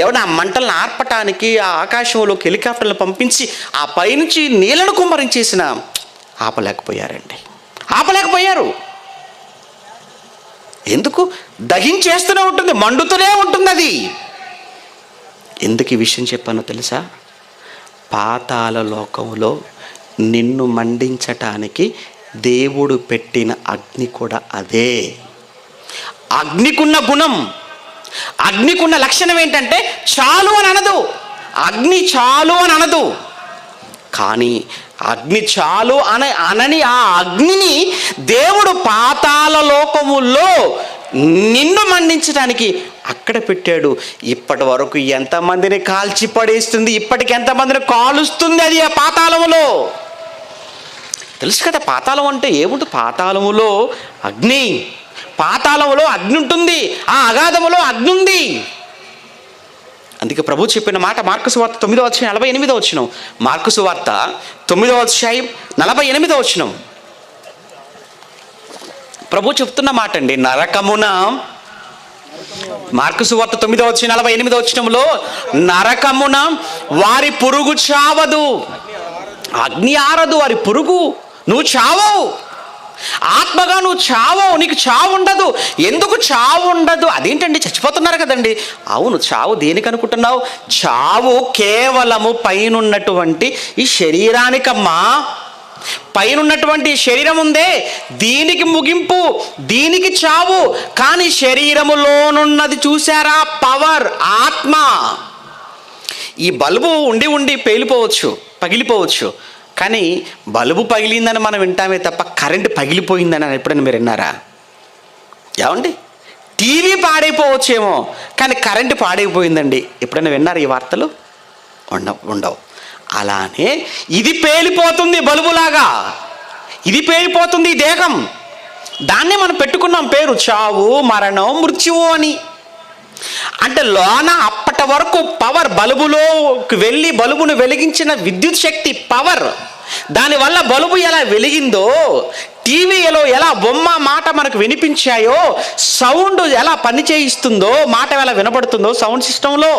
S2: ఏమన్నా ఆ మంటలను ఆర్పటానికి ఆ ఆకాశంలోకి హెలికాప్టర్లు పంపించి ఆ పైనుంచి నీళ్లను కుమ్మరించేసిన ఆపలేకపోయారు. ఎందుకు? దహించేస్తూనే ఉంటుంది, మండుతూనే ఉంటుంది అది. ఎందుకు ఈ విషయం చెప్పానో తెలుసా? పాతాళ లోకంలో నిన్ను మండించటానికి దేవుడు పెట్టిన అగ్ని కూడా అదే. అగ్నికున్న గుణం, అగ్నికున్న లక్షణం ఏంటంటే చాలు అని అనదు. అగ్ని చాలు అని అనదు. కానీ అగ్ని చాలు అనని ఆ అగ్నిని దేవుడు పాతాళ లోకములో నిన్ను మండించడానికి అక్కడ పెట్టాడు. ఇప్పటి వరకు ఎంతమందిని కాల్చి పడేస్తుంది, ఇప్పటికి ఎంతమందిని కాలుస్తుంది అది ఆ పాతాళములో. తెలుసు కదా పాతాళం అంటే ఏముంటుంది? పాతాళములో అగ్ని ఉంటుంది, ఆ అగాధములో అగ్ని ఉంది. అందుకే ప్రభు చెప్పిన మాట మార్కు సువార్త 9వ అధ్యాయం 48వ వచనం. మార్కు సువార్త 9వ అధ్యాయం 48వ వచనం. ప్రభు చెప్తున్న మాట అండి. నరకమున, మార్కు సువార్త 9వ అధ్యాయం 48వ వచనంలో, నరకమున వారి పురుగు చావదు, అగ్ని ఆరదు వారి పురుగు. నువ్వు చావవు, ఆత్మగా నువ్వు చావవు, నీకు చావు ఉండదు. ఎందుకు చావు ఉండదు? అదేంటండి, చచ్చిపోతున్నారు కదండి. అవును, చావు దేనికి అనుకుంటున్నావు? చావు కేవలము పైనున్నటువంటి ఈ శరీరానికమ్మా. పైనున్నటువంటి శరీరం ఉందే, దీనికి ముగింపు, దీనికి చావు. కానీ శరీరములోనున్నది చూసారా? పవర్, ఆత్మ. ఈ బల్బు ఉండి పేలిపోవచ్చు, పగిలిపోవచ్చు. కానీ బల్బు పగిలిందని మనం వింటామే తప్ప కరెంటు పగిలిపోయిందని ఎప్పుడైనా మీరు విన్నారా? ఏమండి, టీవీ పాడైపోవచ్చేమో కానీ కరెంటు పాడైపోయిందండి ఎప్పుడైనా విన్నారు ఈ వార్తలు? ఉండవు. అలానే ఇది పేలిపోతుంది, బల్బులాగా ఇది పేలిపోతుంది ఈ దేహం. దాన్నే మనం పెట్టుకున్నాం పేరు చావు, మరణం, మృత్యువు అని. అంటే లోన అప్పటి వరకు పవర్, బల్బులోకి వెళ్ళి బల్బును వెలిగించిన విద్యుత్ శక్తి, పవర్ దానివల్ల బల్బు ఎలా వెలిగిందో, టీవీలో ఎలా బొమ్మ మాట మనకు వినిపించాయో, సౌండ్ ఎలా పని చేయిస్తుందో, మాట ఎలా వినపడుతుందో సౌండ్ సిస్టంలో,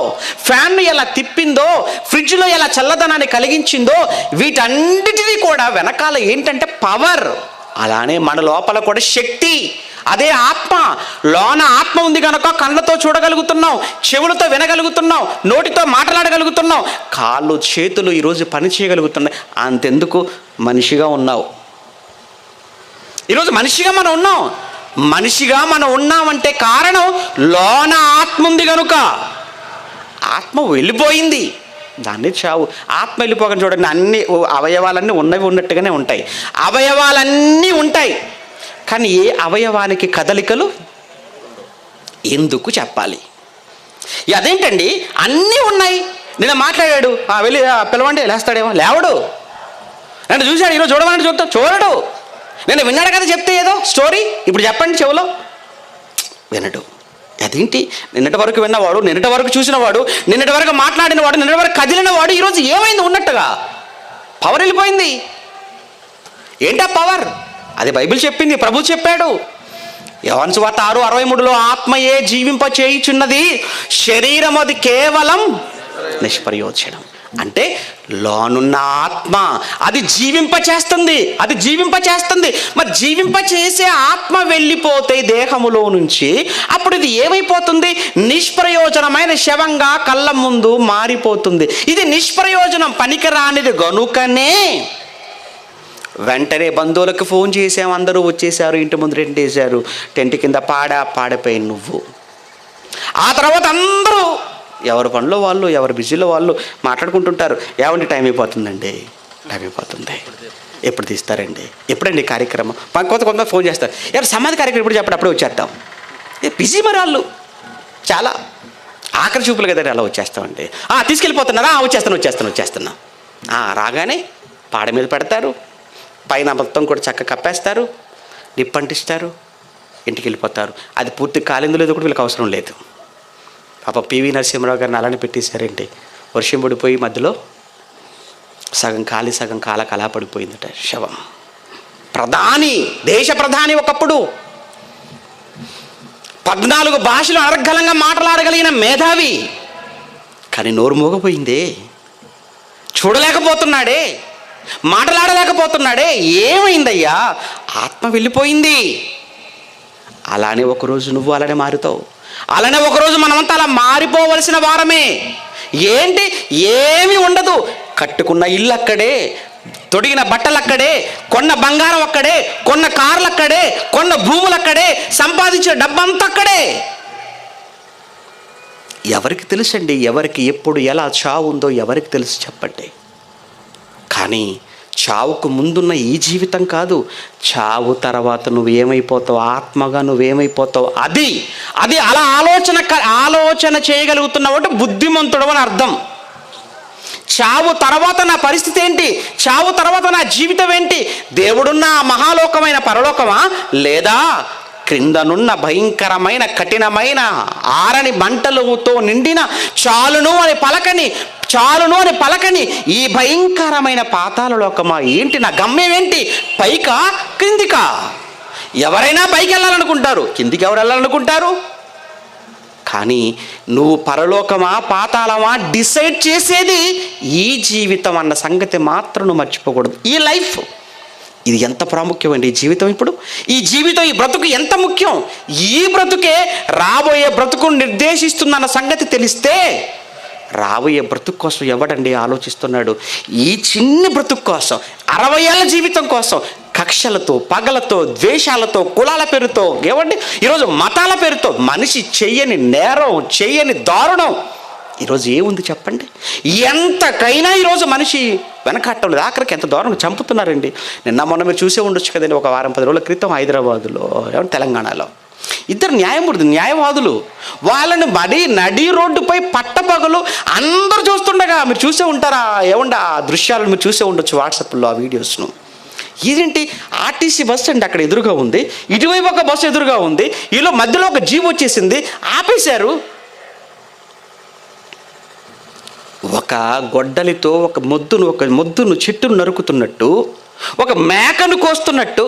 S2: ఫ్యాన్ను ఎలా తిప్పిందో, ఫ్రిడ్జ్లో ఎలా చల్లదనాన్ని కలిగించిందో, వీటన్నిటినీ కూడా వెనకాల ఏంటంటే పవర్. అలానే మన లోపల కూడా శక్తి, అదే ఆత్మ. లోన ఆత్మ ఉంది కనుక కళ్ళతో చూడగలుగుతున్నాం, చెవులతో వినగలుగుతున్నాం, నోటితో మాట్లాడగలుగుతున్నాం, కాళ్ళు చేతులు ఈరోజు పని చేయగలుగుతున్నాయి. అంతెందుకు మనిషిగా ఉన్నావు. ఈరోజు మనిషిగా మనం ఉన్నామంటే కారణం లోన ఆత్మ ఉంది కనుక. ఆత్మ వెళ్ళిపోయింది, దాన్ని చావు. ఆత్మ వెళ్ళిపోగానే చూడండి, అన్ని అవయవాలన్నీ ఉన్నట్టుగానే ఉంటాయి. అవయవాలన్నీ ఉంటాయి, కానీ ఏ అవయవానికి కదలికలు ఎందుకు చెప్పాలి? అదేంటండి, అన్నీ ఉన్నాయి. నిన్న మాట్లాడాడు, వెళ్ళి పిలవండి, లేస్తాడేమో, లేవడు. నన్ను చూశాడు, ఈరోజు చూడమని చూడడు. నేను విన్నాడు కదా చెప్తే ఏదో స్టోరీ, ఇప్పుడు చెప్పండి చెవులో, వినడు. అదేంటి, నిన్నటి వరకు విన్నవాడు, నిన్నటి వరకు చూసినవాడు, నిన్నటి వరకు మాట్లాడినవాడు, నిన్నటి వరకు కదిలినవాడు ఈరోజు ఏమైంది? ఉన్నట్టుగా పవర్ వెళ్ళిపోయింది. ఏంటా పవర్? అది బైబిల్ చెప్పింది, ప్రభు చెప్పాడు. యోహాను సువార్త 6:63లో ఆత్మయే జీవింప చేయుచున్నది, శరీరం అది కేవలం నిష్ప్రయోజనం. అంటే లోనున్న ఆత్మ అది జీవింప చేస్తుంది. మరి జీవింప చేసే ఆత్మ వెళ్ళిపోతే దేహములో నుంచి, అప్పుడు ఇది ఏమైపోతుంది? నిష్ప్రయోజనమైన శవంగా కళ్ళ ముందు మారిపోతుంది. ఇది నిష్ప్రయోజనం, పనికిరానిది గనుకనే వెంటనే బంధువులకు ఫోన్ చేసాము, అందరూ వచ్చేసారు, ఇంటి ముందు టెంట్ వేశారు, టెంట్ కింద పాడిపోయి నువ్వు. ఆ తర్వాత అందరూ ఎవరి పనిలో వాళ్ళు, ఎవరి బిజీలో వాళ్ళు మాట్లాడుకుంటుంటారు. ఏమండి టైం అయిపోతుందండి, ఎప్పుడు తీస్తారండి, ఎప్పుడండి కార్యక్రమం? కొంత ఫోన్ చేస్తారు, ఎవరు సమాధి కార్యక్రమం ఇప్పుడు చెప్పండి, అప్పుడే వచ్చేస్తాం. బిజీ మరి వాళ్ళు చాలా. ఆఖరి చూపులు కదండి, అలా వచ్చేస్తామండి. తీసుకెళ్ళిపోతున్నారా? వచ్చేస్తున్నా. రాగానే పాడ మీద పెడతారు, పైన మొత్తం కూడా చక్క కప్పేస్తారు, నిప్పంటిస్తారు, ఇంటికి వెళ్ళిపోతారు. అది పూర్తి కాలిందో లేదో కూడా వీళ్ళకి అవసరం లేదు. పాప పివి నరసింహరావు గారిని అలానే పెట్టేశారండి. వర్షం పడిపోయి మధ్యలో సగం కాలి సగం కాలా పడిపోయిందట శవం. దేశ ప్రధాని ఒకప్పుడు, 14 భాషలు అనర్గళంగా మాట్లాడగలిగిన మేధావి, కానీ నోరు మోగపోయిందే, చూడలేకపోతున్నాడే, మాట్లాడలేకపోతున్నాడే. ఏమైందయ్యా? ఆత్మ వెళ్ళిపోయింది. అలానే ఒకరోజు నువ్వు అలానే మారుతావు. అలానే ఒకరోజు మనమంతా అలా మారిపోవలసిన వారమే. ఏంటి? ఏమీ ఉండదు. కట్టుకున్న ఇల్లు అక్కడే, తొడిగిన బట్టలు అక్కడే, కొన్న బంగారం అక్కడే, కొన్న కార్లు అక్కడే, కొన్న భూములు అక్కడే, సంపాదించిన డబ్బంతా అక్కడే. ఎవరికి తెలుసండి? ఎవరికి ఎప్పుడు ఎలా చావు ఉందో ఎవరికి తెలుసు చెప్పండి. కానీ చావుకు ముందున్న ఈ జీవితం కాదు, చావు తర్వాత నువ్వేమైపోతావు, ఆత్మగా నువ్వేమైపోతావు, అది అలా ఆలోచన చేయగలుగుతున్నావు అంటే బుద్ధిమంతుడు అని అర్థం. చావు తర్వాత నా పరిస్థితి ఏంటి, చావు తర్వాత నా జీవితం ఏంటి, దేవుడున్న మహాలోకమైన పరలోకమా, లేదా క్రిందనున్న భయంకరమైన కఠినమైన ఆరని మంటలతో నిండిన చాలును అని పలకని ఈ భయంకరమైన పాతాళ లోకమా? ఏంటి నా గమ్యం ఏంటి? పైకా క్రిందికా? ఎవరైనా పైకి వెళ్ళాలనుకుంటారు, కిందికి ఎవరు వెళ్ళాలనుకుంటారు? కానీ నువ్వు పరలోకమా పాతాళమా డిసైడ్ చేసేది ఈ జీవితం అన్న సంగతి మాత్రం నువ్వు మర్చిపోకూడదు. ఈ లైఫ్ ఇది ఎంత ప్రాముఖ్యమండి. ఈ జీవితం ఇప్పుడు ఈ బ్రతుకు ఎంత ముఖ్యం. ఈ బ్రతుకే రాబోయే బ్రతుకును నిర్దేశిస్తుందన్న సంగతి తెలిస్తే, రాబోయే బ్రతుకు కోసం ఎవడండి ఆలోచిస్తున్నాడు? ఈ చిన్న బ్రతుకు కోసం, 60 ఏళ్ళ జీవితం కోసం కక్షలతో, పగలతో, ద్వేషాలతో, కులాల పేరుతో, ఏమండి ఈరోజు మతాల పేరుతో మనిషి చెయ్యని నేరం, చెయ్యని దారుణం ఈరోజు ఏముంది చెప్పండి? ఎంతకైనా ఈరోజు మనిషి వెనకట్టం లేదు. ఆఖరికి ఎంత దారుణం చంపుతున్నారండి. నిన్న మొన్న మీరు చూసే ఉండొచ్చు కదండి, ఒక వారం 10 రోజుల క్రితం హైదరాబాదులో, ఏమంటే తెలంగాణలో 2 న్యాయవాదులు వాళ్ళని నడి రోడ్డుపై పట్టపగలు అందరూ చూస్తుండగా మీరు చూసే ఉంటారా? ఏమండి ఆ దృశ్యాలను మీరు చూసే ఉండొచ్చు వాట్సాప్లో, ఆ వీడియోస్ను. ఇదేంటి? ఆర్టీసీ బస్సు అండి అక్కడ ఎదురుగా ఉంది, ఇటువైపు ఒక బస్సు ఎదురుగా ఉంది, వీళ్ళు మధ్యలో ఒక జీప్ వచ్చేసింది, ఆపేశారు. ఒక గొడ్డలితో ఒక మొద్దును చెట్టును నరుకుతున్నట్టు, ఒక మేకను కోస్తున్నట్టు,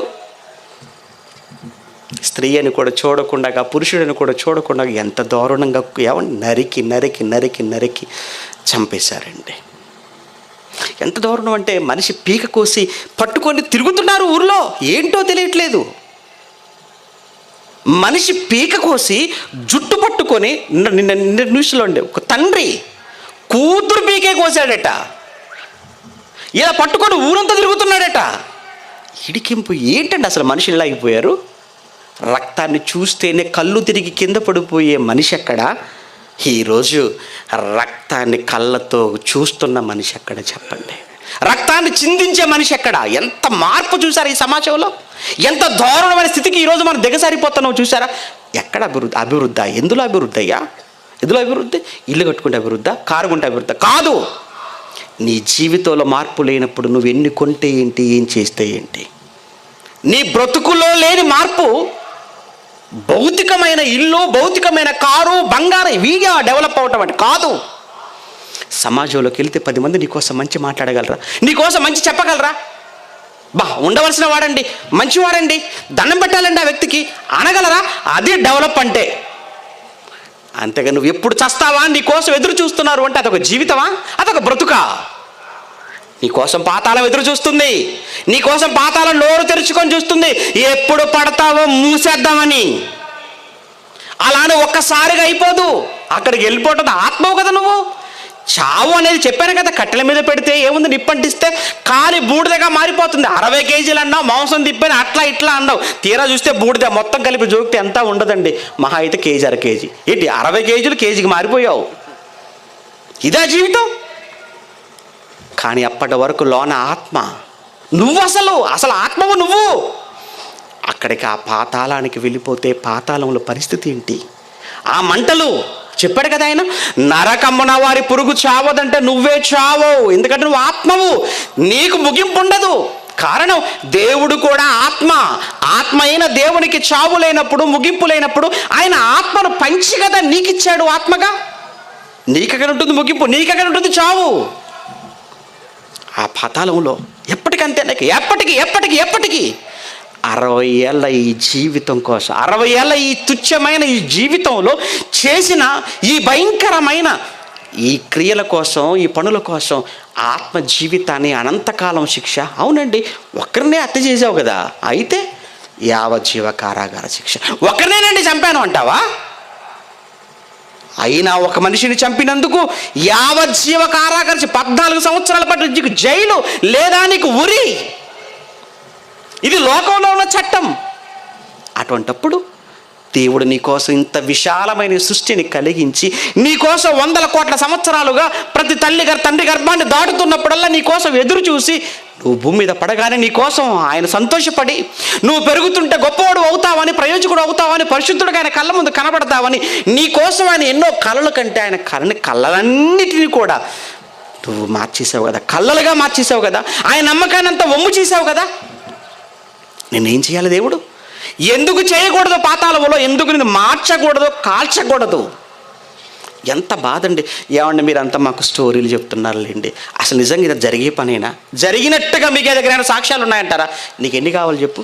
S2: స్త్రీ అని కూడా చూడకుండా, పురుషుడిని కూడా చూడకుండా ఎంత దారుణంగా నరికి నరికి నరికి నరికి చంపేశారండి. ఎంత దారుణం అంటే మనిషి పీక కోసి పట్టుకొని తిరుగుతున్నారు ఊర్లో, ఏంటో తెలియట్లేదు. మనిషి పీక కోసి జుట్టు పట్టుకొని నిన్న న్యూస్లో ఉండే ఒక తండ్రి కూతురు పీకే కోసాడట, ఇలా పట్టుకొని ఊరంతా తిరుగుతున్నాడట. ఇడికింపు ఏంటండి అసలు మనుషులు ఇలా అయిపోయారు? రక్తాన్ని చూస్తేనే కళ్ళు తిరిగి కింద పడిపోయే మనిషి ఎక్కడ? ఈరోజు రక్తాన్ని కళ్ళతో చూస్తున్న మనిషి ఎక్కడ చెప్పండి? రక్తాన్ని చిందించే మనిషి ఎక్కడ? ఎంత మార్పు చూసారా ఈ సమాజంలో? ఎంత దారుణమైన స్థితికి ఈరోజు మనం దిగసారిపోతున్నావు చూసారా? ఎక్కడ అభివృద్ధి? ఎందులో అభివృద్ధి అయ్యా? ఎందులో అభివృద్ధి? ఇల్లు కట్టుకుంటే అభివృద్ధా? కారు కొంటే అభివృద్ధి కాదు. నీ జీవితంలో మార్పు లేనప్పుడు నువ్వు ఎన్ని కొంటే ఏంటి, ఏం చేస్తే ఏంటి? నీ బ్రతుకులో లేని మార్పు భౌతికమైన ఇల్లు, భౌతికమైన కారు, బంగారం వీడియో డెవలప్ అవటం అంటే కాదు. సమాజంలోకి వెళ్తే 10 మంది నీకోసం మంచి మాట్లాడగలరా? నీకోసం మంచి చెప్పగలరా? ఉండవలసిన వాడండి, మంచివాడండి, దండం పెట్టాలండి ఆ వ్యక్తికి అనగలరా? అది డెవలప్ అంటే. అంతేగా నువ్వు ఎప్పుడు చస్తావా నీకోసం ఎదురు చూస్తున్నారు అంటే అదొక జీవితమా? అదొక బ్రతుకా? నీకోసం పాతాళం ఎదురు చూస్తుంది, నీకోసం పాతాళం నోరు తెరుచుకొని చూస్తుంది, ఎప్పుడు పడతావో మూసేద్దామని. అలానే ఒక్కసారిగా అయిపోదు, అక్కడికి వెళ్ళిపోతుంది ఆత్మవు కదా నువ్వు. చావు అనేది చెప్పాను కదా, కట్టెల మీద పెడితే ఏముంది, నిప్పంటిస్తే కాలి బూడిదగా మారిపోతుంది. 60 కేజీలు అన్నావు, మాంసం తిప్పాను, అట్లా ఇట్లా అన్నావు, తీరా చూస్తే బూడిద మొత్తం కలిపి జోకితే ఎంత ఉండదండి, మహా అయితే కేజీ 1/2 కేజీ. ఏంటి 60 కేజీలు కేజీకి మారిపోయావు? ఇదే జీవితం. కానీ అప్పటి వరకు లోన ఆత్మ, నువ్వు అసలు ఆత్మవు నువ్వు. అక్కడికి ఆ పాతాళానికి వెళ్ళిపోతే పాతాళంలో పరిస్థితి ఏంటి? ఆ మంటలు చెప్పాడు కదా ఆయన, నరకమ్మున వారి పురుగు చావదంటే నువ్వే చావవు, ఎందుకంటే నువ్వు ఆత్మవు, నీకు ముగింపు ఉండదు. కారణం దేవుడు కూడా ఆత్మ అయిన దేవునికి చావు లేనప్పుడు, ముగింపు లేనప్పుడు ఆయన ఆత్మను పంచి కదా నీకిచ్చాడు ఆత్మగా. నీకెక్కడ ఉంటుంది ముగింపు? నీకెక్కడ ఉంటుంది చావు? ఆ పాతాళంలో ఎప్పటికంతే, ఎప్పటికీ 60 ఏళ్ళ ఈ జీవితం కోసం, 60 ఏళ్ళ ఈ తుచ్చమైన ఈ జీవితంలో చేసిన ఈ భయంకరమైన ఈ క్రియల కోసం, ఈ పనుల కోసం ఆత్మ జీవితాన్ని అనంతకాలం శిక్ష. అవునండి, ఒక్కరినే హత్య చేసావు కదా, అయితే యావజ్జీవ కారాగార శిక్ష. ఒక్కరినేనండి చంపాను అంటావా? అయినా ఒక మనిషిని చంపినందుకు యావజ్జీవ కారాగార 14 సంవత్సరాల పాటు నీకు జైలు లేదా నీకు ఉరి. ఇది లోకంలో ఉన్న చట్టం. అటువంటప్పుడు దేవుడు నీకోసం ఇంత విశాలమైన సృష్టిని కలిగించి నీకోసం 100 కోట్ల సంవత్సరాలుగా ప్రతి తండ్రి గర్భాన్ని దాటుతున్నప్పుడల్లా నీకోసం ఎదురు చూసి, నువ్వు భూమి మీద పడగానే నీకోసం ఆయన సంతోషపడి, నువ్వు పెరుగుతుంటే గొప్పవాడు అవుతావని, ప్రయోజకుడు అవుతావని, పరిశుద్ధుడిగా ఆయన కళ్ళ ముందు కనబడతావని నీకోసం ఆయన ఎన్నో కళలు కంటే ఆయన కళలన్నిటినీ కూడా నువ్వు మార్చేసావు కదా, కళ్ళలుగా మార్చేసావు కదా, ఆయన నమ్మకాన్ని అంతా వమ్ము చేసావు కదా. నేనేం చేయాలి దేవుడు? ఎందుకు చేయకూడదు పాతాళంలో? ఎందుకు నేను మార్చకూడదు, కాల్చకూడదు? ఎంత బాధ అండి. ఏమండి మీరంతా మాకు స్టోరీలు చెప్తున్నారులేండి, అసలు నిజంగా ఇది జరిగే పనేనా? జరిగినట్టుగా మీకు దగ్గర సాక్ష్యాలు ఉన్నాయంటారా? నీకు ఎన్ని కావాలి చెప్పు?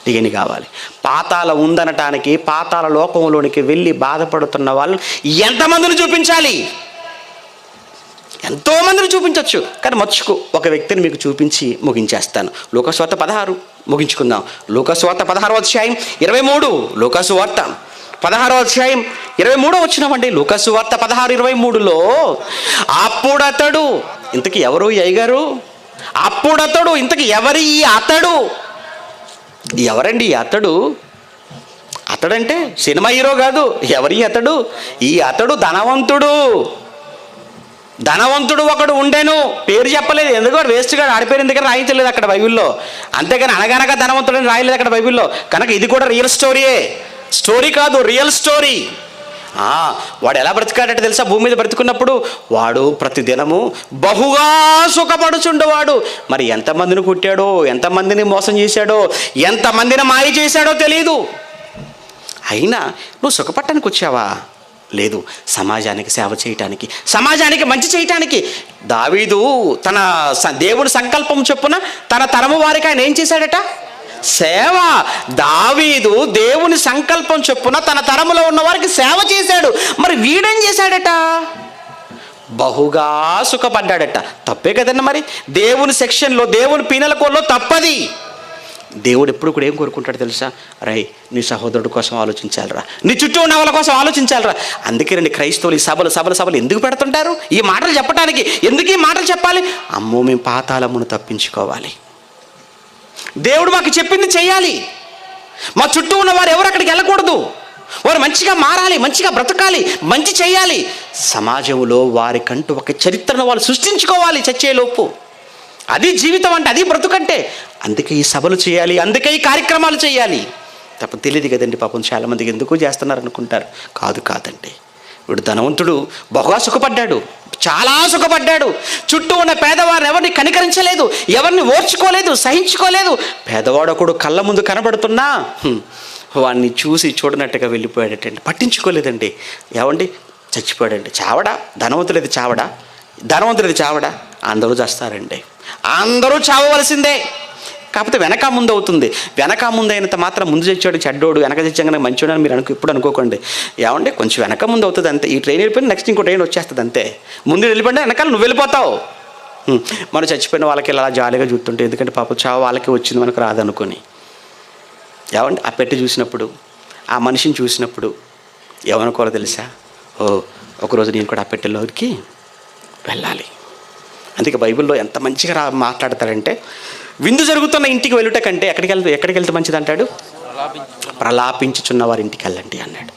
S2: నీకు ఎన్ని కావాలి? పాతాళం ఉందనటానికి, పాతాళ లోకంలోనికి వెళ్ళి బాధపడుతున్న వాళ్ళు ఎంతమందిని చూపించాలి? ఎంతోమందిని చూపించవచ్చు, కానీ మర్చుకు ఒక వ్యక్తిని మీకు చూపించి ముగించేస్తాను. లూకాసు వార్త 16 ముగించుకుందాం. లూకాసు వార్త 16వ అధ్యాయం 23. లూకాసు వార్త 16వ అధ్యాయం 23 వచ్చినామండి. లూకాసు వార్త 16:23లో అప్పుడతడు, ఇంతకీ ఎవరు ఈ అయ్యగారు? అప్పుడతడు, ఇంతకీ ఎవరి ఈ అతడు? ఎవరండి ఈ అతడు? అతడంటే సినిమా హీరో కాదు. ఎవరి అతడు? ఈ అతడు ధనవంతుడు ఒకడు ఉండేను. పేరు చెప్పలేదు, ఎందుకో వేస్ట్గా ఆడిపోయిన దగ్గర రాయించలేదు అక్కడ బైబిల్లో. అంతేగాని అనగనగా ధనవంతుడని రాయలేదు అక్కడ బైబిల్లో. కనుక ఇది కూడా రియల్ స్టోరీ కాదు, రియల్ స్టోరీ. వాడు ఎలా బ్రతికాడట తెలుసా? భూమి మీద బ్రతుకున్నప్పుడు వాడు ప్రతిదినము బహుగా సుఖపడుచుండేవాడు. మరి ఎంతమందిని కుట్టాడో, ఎంతమందిని మోసం చేశాడో, ఎంతమందిని మాయ చేశాడో తెలియదు. అయినా నువ్వు సుఖపట్టడానికి వచ్చావా? లేదు, సమాజానికి సేవ చేయటానికి, సమాజానికి మంచి చేయటానికి. దావీదు తన దేవుని సంకల్పం చొప్పున తన తరము వారికి ఆయన ఏం చేశాడట? సేవ. దావీదు దేవుని సంకల్పం చొప్పున తన తరములో ఉన్న వారికి సేవ చేశాడు. మరి వీడేం చేశాడట? బహుగా సుఖపడ్డాడట. తప్పే కదండి మరి. దేవుని సెక్షన్లో, దేవుని పీనల కోడ్లో తప్పది. దేవుడు ఎప్పుడు కూడా ఏం కోరుకుంటాడు తెలుసా? రై, నీ సహోదరుడు కోసం ఆలోచించాలరా, నీ చుట్టూ ఉన్న వాళ్ళ కోసం ఆలోచించాలరా. అందుకే రండి క్రైస్తవులు ఈ సభలు ఎందుకు పెడుతుంటారు? ఈ మాటలు చెప్పడానికి. ఎందుకు ఈ మాటలు చెప్పాలి? అమ్మో, మేము పాతాళమును తప్పించుకోవాలి, దేవుడు మాకు చెప్పింది చేయాలి, మా చుట్టూ ఉన్న వారు ఎవరు అక్కడికి వెళ్ళకూడదు, వారు మంచిగా మారాలి, మంచిగా బ్రతకాలి, మంచి చేయాలి, సమాజంలో వారికంటూ ఒక చరిత్రను వాళ్ళు సృష్టించుకోవాలి చచ్చేలోపు. అది జీవితం అంటే, అది బ్రతుకంటే. అందుకే ఈ సభలు చేయాలి, అందుకే ఈ కార్యక్రమాలు చేయాలి. తప్ప తెలియదు కదండి పాపం. చాలామందికి ఎందుకు చేస్తున్నారు అనుకుంటారు. కాదండి. వీడు ధనవంతుడు బహుగా సుఖపడ్డాడు, చాలా సుఖపడ్డాడు. చుట్టూ ఉన్న పేదవారిని ఎవరిని కనికరించలేదు, ఎవరిని ఓర్చుకోలేదు, సహించుకోలేదు. పేదవాడు ఒకడు కళ్ళ ముందు కనబడుతున్నా వాడిని చూసి చూడనట్టుగా వెళ్ళిపోయాడటండి, పట్టించుకోలేదండి. ఏమండి, చచ్చిపోయాడండి. చావడా? ధనవంతులది చావడా? అందరూ చేస్తారండి, అందరూ చావవలసిందే. కాకపోతే వెనక ముందు అవుతుంది. వెనక ముందు అయినంత మాత్రం ముందు చచ్చాడు చెడ్డోడు, వెనక చచ్చాగానే మంచోడు అని మీరు ఇప్పుడు అనుకోకండి. ఏమంటే కొంచెం వెనక ముందు అవుతుంది అంతే. ఈ ట్రైన్ వెళ్ళిపోయిన నెక్స్ట్ ఇంకో ట్రైన్ వచ్చేస్తుంది అంతే. ముందు వెళ్ళిపోయినా వెనకాల నువ్వు వెళ్ళిపోతావు. మనం చచ్చిపోయిన వాళ్ళకి ఇలా జాలీగా చూస్తుంటే, ఎందుకంటే పాపం చావు వాళ్ళకి వచ్చింది, మనకు రాదనుకొని. ఏమంటే ఆ పెట్టి చూసినప్పుడు, ఆ మనిషిని చూసినప్పుడు ఏమనుకోవాలో తెలుసా? ఒకరోజు నేను కూడా ఆ పెట్టెలోకి వెళ్ళాలి. అందుకే బైబిల్లో ఎంత మంచిగా మాట్లాడతాడంటే, విందు జరుగుతున్న ఇంటికి వెళ్ళుట కంటే ఎక్కడికి వెళ్తే మంచిది అంటాడు? ప్రలాపించుచున్న వారి ఇంటికి వెళ్ళండి అన్నాడు.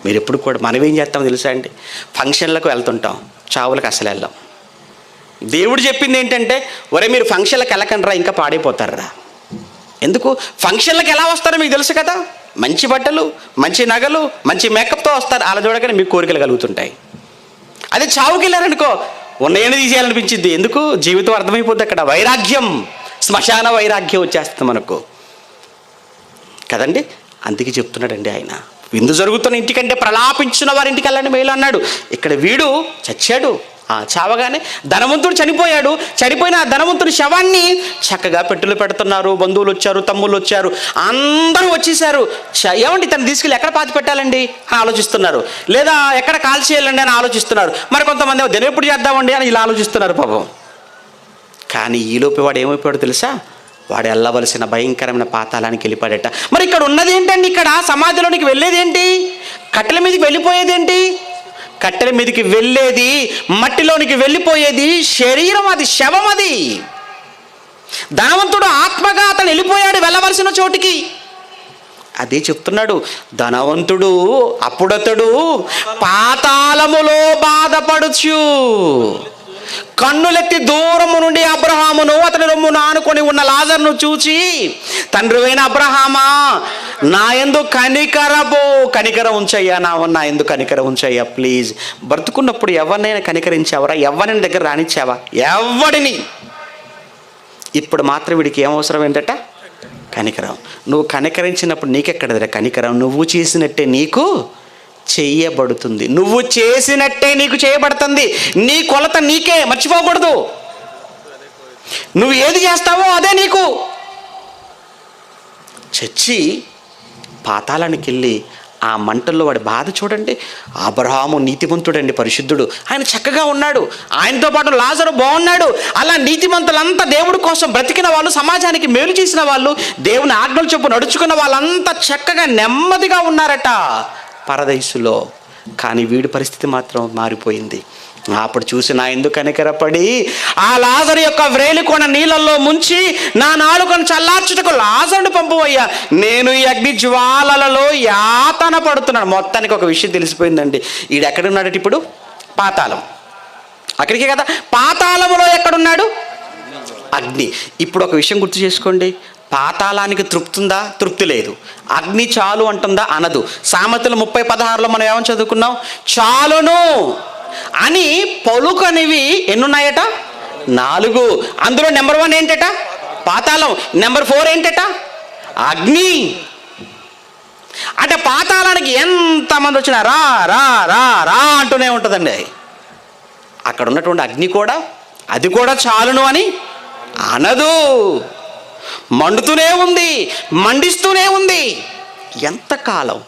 S2: మీరు ఎప్పుడు కూడా మనం ఏం చేస్తామో తెలుసా అండి? ఫంక్షన్లకు వెళ్తుంటాం, చావులకు అసలు వెళ్ళాం. దేవుడు చెప్పింది ఏంటంటే, ఒరే మీరు ఫంక్షన్లకు వెళ్ళకండిరా, ఇంకా పాడైపోతారా. ఎందుకు? ఫంక్షన్లకు ఎలా వస్తారో మీకు తెలుసు కదా. మంచి బట్టలు, మంచి నగలు, మంచి మేకప్తో వస్తారు. అలా చూడగానే మీకు కోరికలు కలుగుతుంటాయి. అదే చావుకి వెళ్ళారనుకో, ఉన్నాయని తీసేయాలనిపించింది. ఎందుకు? జీవితం అర్థమైపోద్ది అక్కడ. వైరాగ్యం, శ్మశాన వైరాగ్యం వచ్చేస్తుంది మనకు కదండి. అందుకే చెప్తున్నాడండి ఆయన, విందు జరుగుతున్న ఇంటికంటే ప్రలాపించిన వారి ఇంటికి వెళ్ళండి మేలు అన్నాడు. ఇక్కడ వీడు చచ్చాడు, చావగానే ధనవంతుడు చనిపోయాడు. చనిపోయిన ఆ ధనవంతుడి శవాన్ని చక్కగా పెట్టెలు పెడుతున్నారు. బంధువులు వచ్చారు, తమ్ముళ్ళు వచ్చారు, అందరూ వచ్చేసారు. ఏమండి తను తీసుకెళ్ళి ఎక్కడ పాతి పెట్టాలండి అని ఆలోచిస్తున్నారు, లేదా ఎక్కడ కాల్చేయాలండి అని ఆలోచిస్తున్నారు. మరి కొంతమంది దినం ఎప్పుడు చేద్దామండి అని ఇలా ఆలోచిస్తున్నారు పాపం. కానీ ఈలోపు వాడు ఏమైపోయాడు తెలుసా? వాడు వెళ్ళవలసిన భయంకరమైన పాతాళానికి వెళ్ళిపోయాడట. మరి ఇక్కడ ఉన్నది ఏంటండి? ఇక్కడ సమాధిలోనికి వెళ్ళేది ఏంటి? కట్టెల మీదకి వెళ్ళిపోయేది ఏంటి? కట్టెల మీదకి వెళ్ళేది, మట్టిలోనికి వెళ్ళిపోయేది శరీరం, అది శవం. అది ధనవంతుడు ఆత్మగా అతను వెళ్ళిపోయాడు వెళ్ళవలసిన చోటికి. అదే చెప్తున్నాడు ధనవంతుడు. అప్పుడతడు పాతాళములో బాధపడుచు కన్నులెత్తి దూరము నుండి అబ్రహామును అతని రొమ్మును ఆనుకొని ఉన్న లాజరును చూచి, తండ్రివైన అబ్రహామా, నా యందు కనికరం ఉంచయ్యా, నా యందు కనికరం ఉంచయ్యా ప్లీజ్. బ్రతుకున్నప్పుడు ఎవరినైనా కనికరించావరా? ఎవరిని దగ్గర రానిచ్చావా? ఎవడిని? ఇప్పుడు మాత్రం వీడికి ఏం అవసరం ఏంటట? కనికరం. నువ్వు కనికరించినప్పుడు నీకెక్కడదిరా కనికరం? నువ్వు చేసినట్టే నీకు చేయబడుతుంది. నువ్వు చేసినట్టే నీకు చేయబడుతుంది. నీ కొలత నీకే, మర్చిపోకూడదు. నువ్వు ఏది చేస్తావో అదే నీకు. చచ్చి పాతాళానికి వెళ్ళి ఆ మంటల్లో వాడి బాధ చూడండి. అబ్రహాము నీతిమంతుడండి, పరిశుద్ధుడు, ఆయన చక్కగా ఉన్నాడు. ఆయనతో పాటు లాజరు బాగున్నాడు. అలా నీతిమంతులంతా దేవుడి కోసం బ్రతికిన వాళ్ళు, సమాజానికి మేలు చేసిన వాళ్ళు, దేవుని ఆజ్ఞలు చొప్పున నడుచుకున్న వాళ్ళంతా చక్కగా నెమ్మదిగా ఉన్నారట పరదైసులో. కానీ వీడి పరిస్థితి మాత్రం మారిపోయింది. అప్పుడు చూసి నా ఎందుకు కనికరపడి ఆ లాజరు యొక్క వ్రేలికొన నీళ్ళల్లో ముంచి నా నాలుకను చల్లార్చుటకు లాజరుని పంపువయ్యా, నేను ఈ అగ్ని జ్వాలలలో యాతన పడుతున్నాను. మొత్తానికి ఒక విషయం తెలిసిపోయిందండి. ఈడు ఎక్కడున్నాడట ఇప్పుడు? పాతాళం. అక్కడికే కదా. పాతాళములో ఎక్కడున్నాడు? అగ్ని. ఇప్పుడు ఒక విషయం గుర్తు చేసుకోండి. పాతాళానికి తృప్తుందా? తృప్తి లేదు. అగ్ని చాలు అంటుందా? అనదు. సామెతలు 30:16లో మనం ఏమని చదువుకున్నాం? చాలును అని పలుకనివి ఎన్నున్నాయట? 4. అందులో నెంబర్ 1 ఏంటట? పాతాళం. నెంబర్ 4 ఏంటట? అగ్ని. అంటే పాతాళానికి ఎంతమంది వచ్చినా రా రా రా రా అంటూనే ఉంటుందండి. అక్కడ ఉన్నటువంటి అగ్ని కూడా అది కూడా చాలును అని అనదు, మండుతూనే ఉంది, మండిస్తూనే ఉంది. ఎంతకాలం?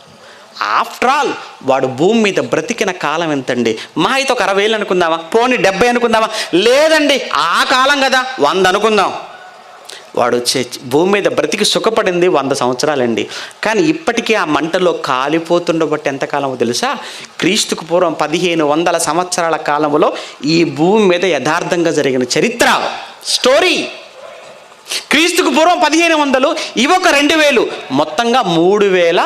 S2: ఆఫ్టర్ ఆల్ వాడు భూమి మీద బ్రతికిన కాలం ఎంతండి? మా అయితే ఒక 60 ఏళ్ళు అనుకుందామా, పోనీ 70 అనుకుందామా? లేదండి, ఆ కాలం కదా, 100 అనుకుందాం. వాడు భూమి మీద బ్రతికి సుఖపడింది 100 సంవత్సరాలండి. కానీ ఇప్పటికీ ఆ మంటలో కాలిపోతుండబట్టి ఎంతకాలమో తెలుసా? క్రీస్తుకు పూర్వం 1500 సంవత్సరాల కాలంలో ఈ భూమి మీద యథార్థంగా జరిగిన చరిత్ర స్టోరీ. క్రీస్తుకు పూర్వం 1500, ఇవొక 2000, మొత్తంగా 3500.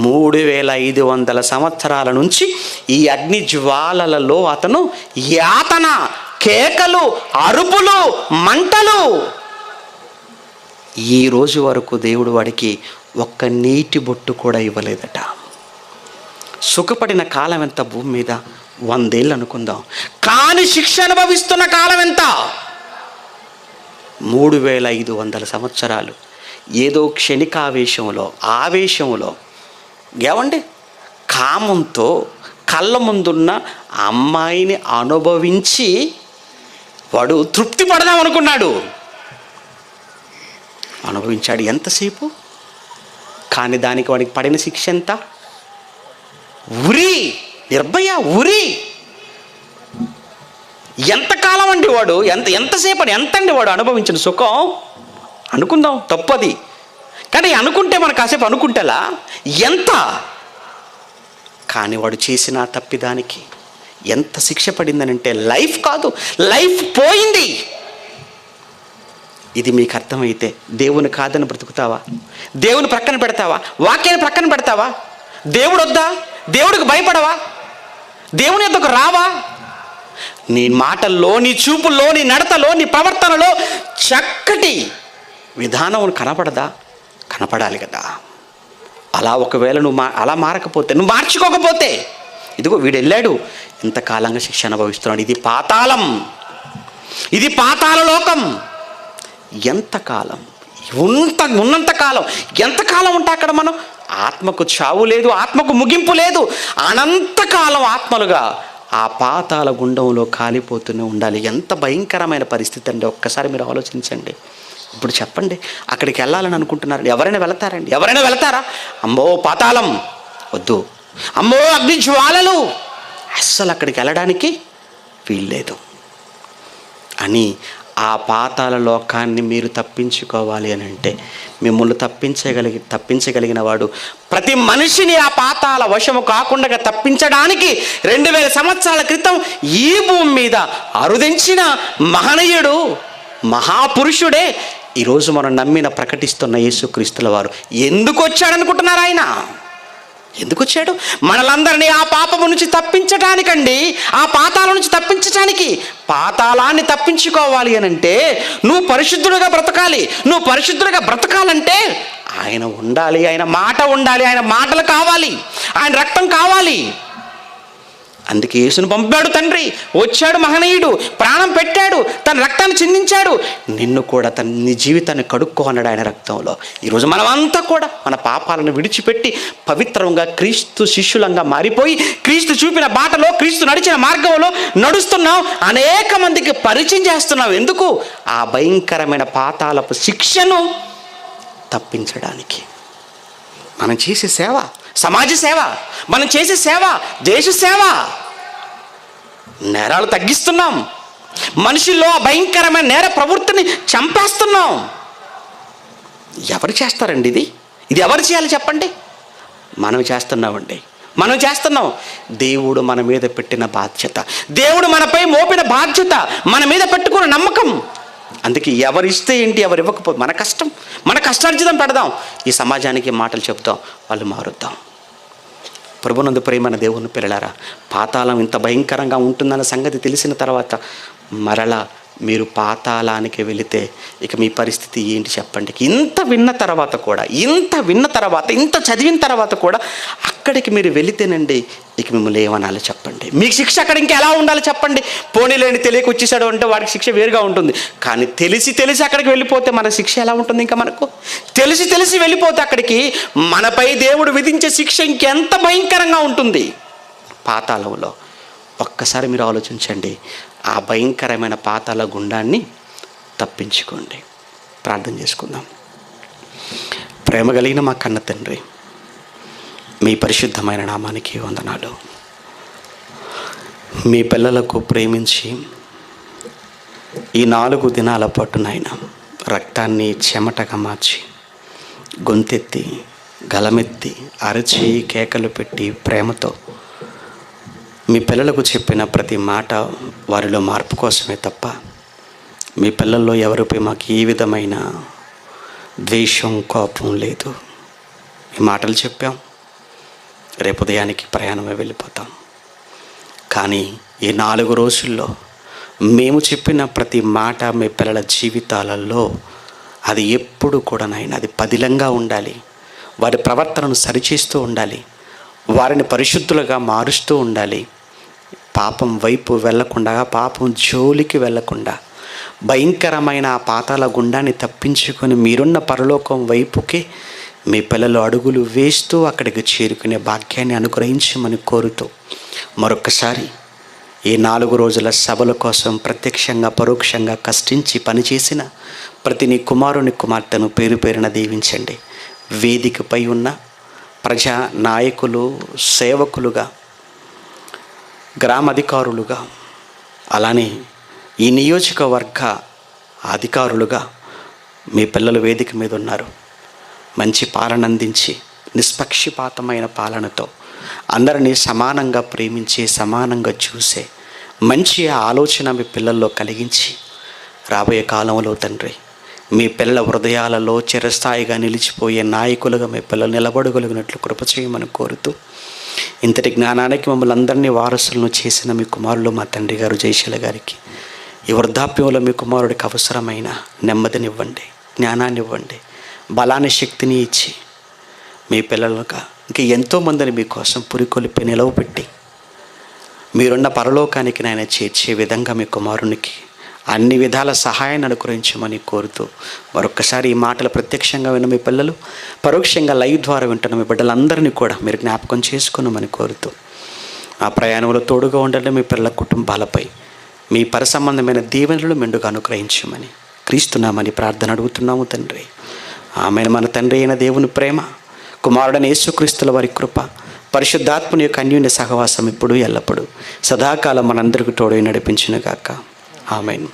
S2: 3500 సంవత్సరాల నుంచి ఈ అగ్ని జ్వాలలలో అతను యాతన, కేకలు, అరుపులు, మంటలు. ఈ రోజు వరకు దేవుడు వాడికి ఒక్క నీటి బొట్టు కూడా ఇవ్వలేదట. సుఖపడిన కాలం ఎంత భూమి మీద? 100 ఏళ్ళు అనుకుందాం. కానీ శిక్ష అనుభవిస్తున్న కాలం ఎంత? 3500 సంవత్సరాలు. ఏదో క్షణికావేశంలో, ఆవేశంలో, ఏమండి, కామంతో కళ్ళ ముందున్న అమ్మాయిని అనుభవించి వాడు తృప్తి పడదాం అనుకున్నాడు. అనుభవించాడు ఎంతసేపు, కానీ దానికి వాడికి పడిన శిక్ష ఎంత? ఉరి, నిర్భయ ఉరి. ఎంతకాలం అండి వాడు, ఎంతసేపు అని, ఎంతండి వాడు అనుభవించిన సుఖం? అనుకుందాం, తప్పది. కానీ అనుకుంటే మనం కాసేపు అనుకుంటేలా ఎంత? కానీ వాడు చేసిన తప్పిదానికి ఎంత శిక్ష పడిందనంటే లైఫ్ కాదు, లైఫ్ పోయింది. ఇది మీకు అర్థమైతే దేవుని కాదని బ్రతుకుతావా? దేవుని ప్రక్కన పెడతావా? వాక్యాన్ని ప్రక్కన పెడతావా? దేవుడు వద్దా? దేవుడికి భయపడవా? దేవుని యొద్దకు రావా? నీ మాటల్లో, నీ చూపుల్లో, నీ నడతలో, నీ ప్రవర్తనలో చక్కటి విధానం కనపడదా? కనపడాలి కదా. అలా ఒకవేళ నువ్వు అలా మారకపోతే, నువ్వు మార్చుకోకపోతే, ఇదిగో వీడు వెళ్ళాడు, ఇంతకాలంగా శిక్ష అనుభవిస్తున్నాడు. ఇది పాతాళం, ఇది పాతాళ లోకం. ఎంతకాలం? ఉన్నంతకాలం. ఎంతకాలం ఉంటా అక్కడ మనం? ఆత్మకు చావు లేదు, ఆత్మకు ముగింపు లేదు. అనంతకాలం ఆత్మలుగా ఆ పాతాళ గుండంలో కాలిపోతూనే ఉండాలి. ఎంత భయంకరమైన పరిస్థితి అండి, ఒక్కసారి మీరు ఆలోచించండి. ఇప్పుడు చెప్పండి, అక్కడికి వెళ్ళాలని అనుకుంటున్నారండి, ఎవరైనా వెళతారండి? ఎవరైనా వెళతారా? అమ్మో పాతాళం వద్దు, అమ్మో అగ్ని జ్వాలలు, అస్సలు అక్కడికి వెళ్ళడానికి వీల్లేదు అని. ఆ పాతాళ లోకాన్ని మీరు తప్పించుకోవాలి అని అంటే, మిమ్మల్ని తప్పించగలిగిన వాడు ప్రతి మనిషిని ఆ పాతాళ వశము కాకుండా తప్పించడానికి 2000 సంవత్సరాల క్రితం ఈ భూమి మీద అరుదించిన మహనీయుడు, మహాపురుషుడే ఈరోజు మనం నమ్మిన ప్రకటిస్తున్న యేసుక్రీస్తుల వారు. ఎందుకు వచ్చాడనుకుంటున్నారు ఆయన? ఎందుకు వచ్చాడు? మనలందరినీ ఆ పాపము నుంచి తప్పించటానికండి, ఆ పాతాళం నుంచి తప్పించటానికి. పాతాళాన్ని తప్పించుకోవాలి అని అంటే నువ్వు పరిశుద్ధుడుగా బ్రతకాలి. నువ్వు పరిశుద్ధుడుగా బ్రతకాలంటే ఆయన ఉండాలి, ఆయన మాట ఉండాలి, ఆయన మాటలు కావాలి, ఆయన రక్తం కావాలి. అందుకే యేసును పంపాడు తండ్రి. వచ్చాడు మహనీయుడు, ప్రాణం పెట్టాడు, తన రక్తాన్ని చిందించాడు. నిన్ను కూడా నీ జీవితాన్ని కడుక్కో అన్నాడు ఆయన రక్తంలో. ఈరోజు మనమంతా కూడా మన పాపాలను విడిచిపెట్టి పవిత్రంగా క్రీస్తు శిష్యులంగా మారిపోయి క్రీస్తు చూపిన బాటలో, క్రీస్తు నడిచిన మార్గంలో నడుస్తున్నాం. అనేక మందికి పరిచయం చేస్తున్నాం. ఎందుకు? ఆ భయంకరమైన పాతాళపు శిక్షను తప్పించడానికి. మనం చేసే సేవ సమాజ సేవ, మనం చేసే సేవ దేశ సేవ. నేరాలు తగ్గిస్తున్నాం, మనుషుల్లో భయంకరమైన నేర ప్రవృత్తిని చంపేస్తున్నాం. ఎవరు చేస్తారండి ఇది? ఇది ఎవరు చేయాలి చెప్పండి? మనం చేస్తున్నామండి, మనం చేస్తున్నాం. దేవుడు మన మీద పెట్టిన బాధ్యత, దేవుడు మనపై మోపిన బాధ్యత, మన మీద పెట్టుకున్న నమ్మకం. అందుకే ఎవరిస్తే ఏంటి, ఎవరు ఇవ్వకపోతే మన కష్టం, మన కష్టార్జితం పెడదాం. ఈ సమాజానికి మాటలు చెప్తాం, వాళ్ళు మారుద్దాం. ప్రభునందు ప్రేమైన దేవుని పిల్లలారా, పాతాళం ఇంత భయంకరంగా ఉంటుందన్న సంగతి తెలిసిన తర్వాత మరలా మీరు పాతాళానికి వెళితే ఇక మీ పరిస్థితి ఏంటి చెప్పండి? ఇంత విన్న తర్వాత కూడా, ఇంత చదివిన తర్వాత కూడా అక్కడికి మీరు వెళితేనండి ఇక మిమ్మల్ని ఏమనాలి చెప్పండి? మీకు శిక్ష అక్కడ ఇంకా ఎలా ఉండాలి చెప్పండి? పోనీలేని తెలియక వచ్చేసాడు అంటే వాడికి శిక్ష వేరుగా ఉంటుంది. కానీ తెలిసి అక్కడికి వెళ్ళిపోతే మన శిక్ష ఎలా ఉంటుంది? ఇంకా మనకు తెలిసి వెళ్ళిపోతే అక్కడికి మనపై దేవుడు విధించే శిక్ష ఇంకెంత భయంకరంగా ఉంటుంది పాతాళంలో. ఒక్కసారి మీరు ఆలోచించండి. ఆ భయంకరమైన పాతాళ గుండాన్ని తప్పించుకోండి. ప్రార్థన చేసుకుందాం. ప్రేమ కలిగిన మా కన్న తండ్రి, మీ పరిశుద్ధమైన నామానికి వందనాలు. మీ పిల్లలకు ప్రేమించి ఈ 4 దినాల పాటు నాయన రక్తాన్ని చెమటగా మార్చి గొంతెత్తి గలమెత్తి అరచి కేకలు పెట్టి ప్రేమతో మీ పిల్లలకు చెప్పిన ప్రతి మాట వారిలో మార్పు కోసమే తప్ప మీ పిల్లల్లో ఎవరిపై మాకు ఏ విధమైన ద్వేషం కోపం లేదు. ఈ మాటలు చెప్పాం, రేపు ఉదయానికి ప్రయాణమే వెళ్ళిపోతాం. కానీ ఈ 4 రోజుల్లో మేము చెప్పిన ప్రతి మాట మీ పిల్లల జీవితాలలో అది ఎప్పుడు కూడా నాయన అది పదిలంగా ఉండాలి. వారి ప్రవర్తనను సరిచేస్తూ ఉండాలి. వారిని పరిశుద్ధులుగా మారుస్తూ ఉండాలి. పాపం వైపు వెళ్ళకుండా, పాపం జోలికి వెళ్ళకుండా భయంకరమైన ఆ పాతాళ గుండాన్ని తప్పించుకొని మీరున్న పరలోకం వైపుకి మీ పిల్లలు అడుగులు వేస్తూ అక్కడికి చేరుకునే భాగ్యాన్ని అనుగ్రహించమని కోరుతూ మరొక్కసారి ఈ 4 రోజుల సభల కోసం ప్రత్యక్షంగా పరోక్షంగా కష్టించి పనిచేసిన ప్రతి నీ కుమారుని కుమార్తెను పేరు పేరున దీవించండి. వేదికపై ఉన్న ప్రజా నాయకులు, సేవకులుగా, గ్రామ అధికారులుగా, అలానే ఈ నియోజకవర్గ అధికారులుగా మీ పిల్లలు వేదిక మీద ఉన్నారు. మంచి పాలన అందించి నిష్పక్షపాతమైన పాలనతో అందరినీ సమానంగా ప్రేమించే, సమానంగా చూసే మంచి ఆలోచన మీ పిల్లల్లో కలిగించి రాబోయే కాలంలో తండ్రి మీ పిల్లల హృదయాలలో చిరస్థాయిగా నిలిచిపోయే నాయకులుగా మీ పిల్లలు నిలబడగలిగినట్లు కృప చేయమని కోరుతూ ఇంతటి జ్ఞానానికి మమ్మల్ని అందరినీ వారసులను చేసిన మీ కుమారులు మా తండ్రి గారు జయశీల గారికి ఈ వృద్ధాప్యంలో మీ కుమారుడికి అవసరమైన నెమ్మదినివ్వండి, జ్ఞానాన్ని ఇవ్వండి, బలాన్ని, శక్తిని ఇచ్చి మీ పిల్లలుగా ఇంకా ఎంతోమందిని మీకోసం పురికొలిపి నిలవపెట్టి మీరున్న పరలోకానికి నాయన చేర్చే విధంగా మీ కుమారునికి అన్ని విధాల సహాయాన్ని అనుగ్రహించమని కోరుతూ మరొక్కసారి ఈ మాటలు ప్రత్యక్షంగా విన్న మీ పిల్లలు, పరోక్షంగా లైవ్ ద్వారా వింటున్న మీ బిడ్డలందరినీ కూడా మీరు జ్ఞాపకం చేసుకున్నామని కోరుతూ ఆ ప్రయాణంలో తోడుగా ఉండండి. మీ పిల్లల కుటుంబాలపై మీ పరసంబంధమైన దీవెనలు మెండుగా అనుగ్రహించమని క్రీస్తున్నామని ప్రార్థన అడుగుతున్నాము తండ్రి. ఆమెను. మన తండ్రి అయిన దేవుని ప్రేమ, కుమారుడైన యేసుక్రీస్తుల వారి కృప, పరిశుద్ధాత్మని యొక్క అన్యోన్య సహవాసం ఇప్పుడు ఎల్లప్పుడూ సదాకాలం మనందరికీ తోడై నడిపించును గాక. ఆమేన్.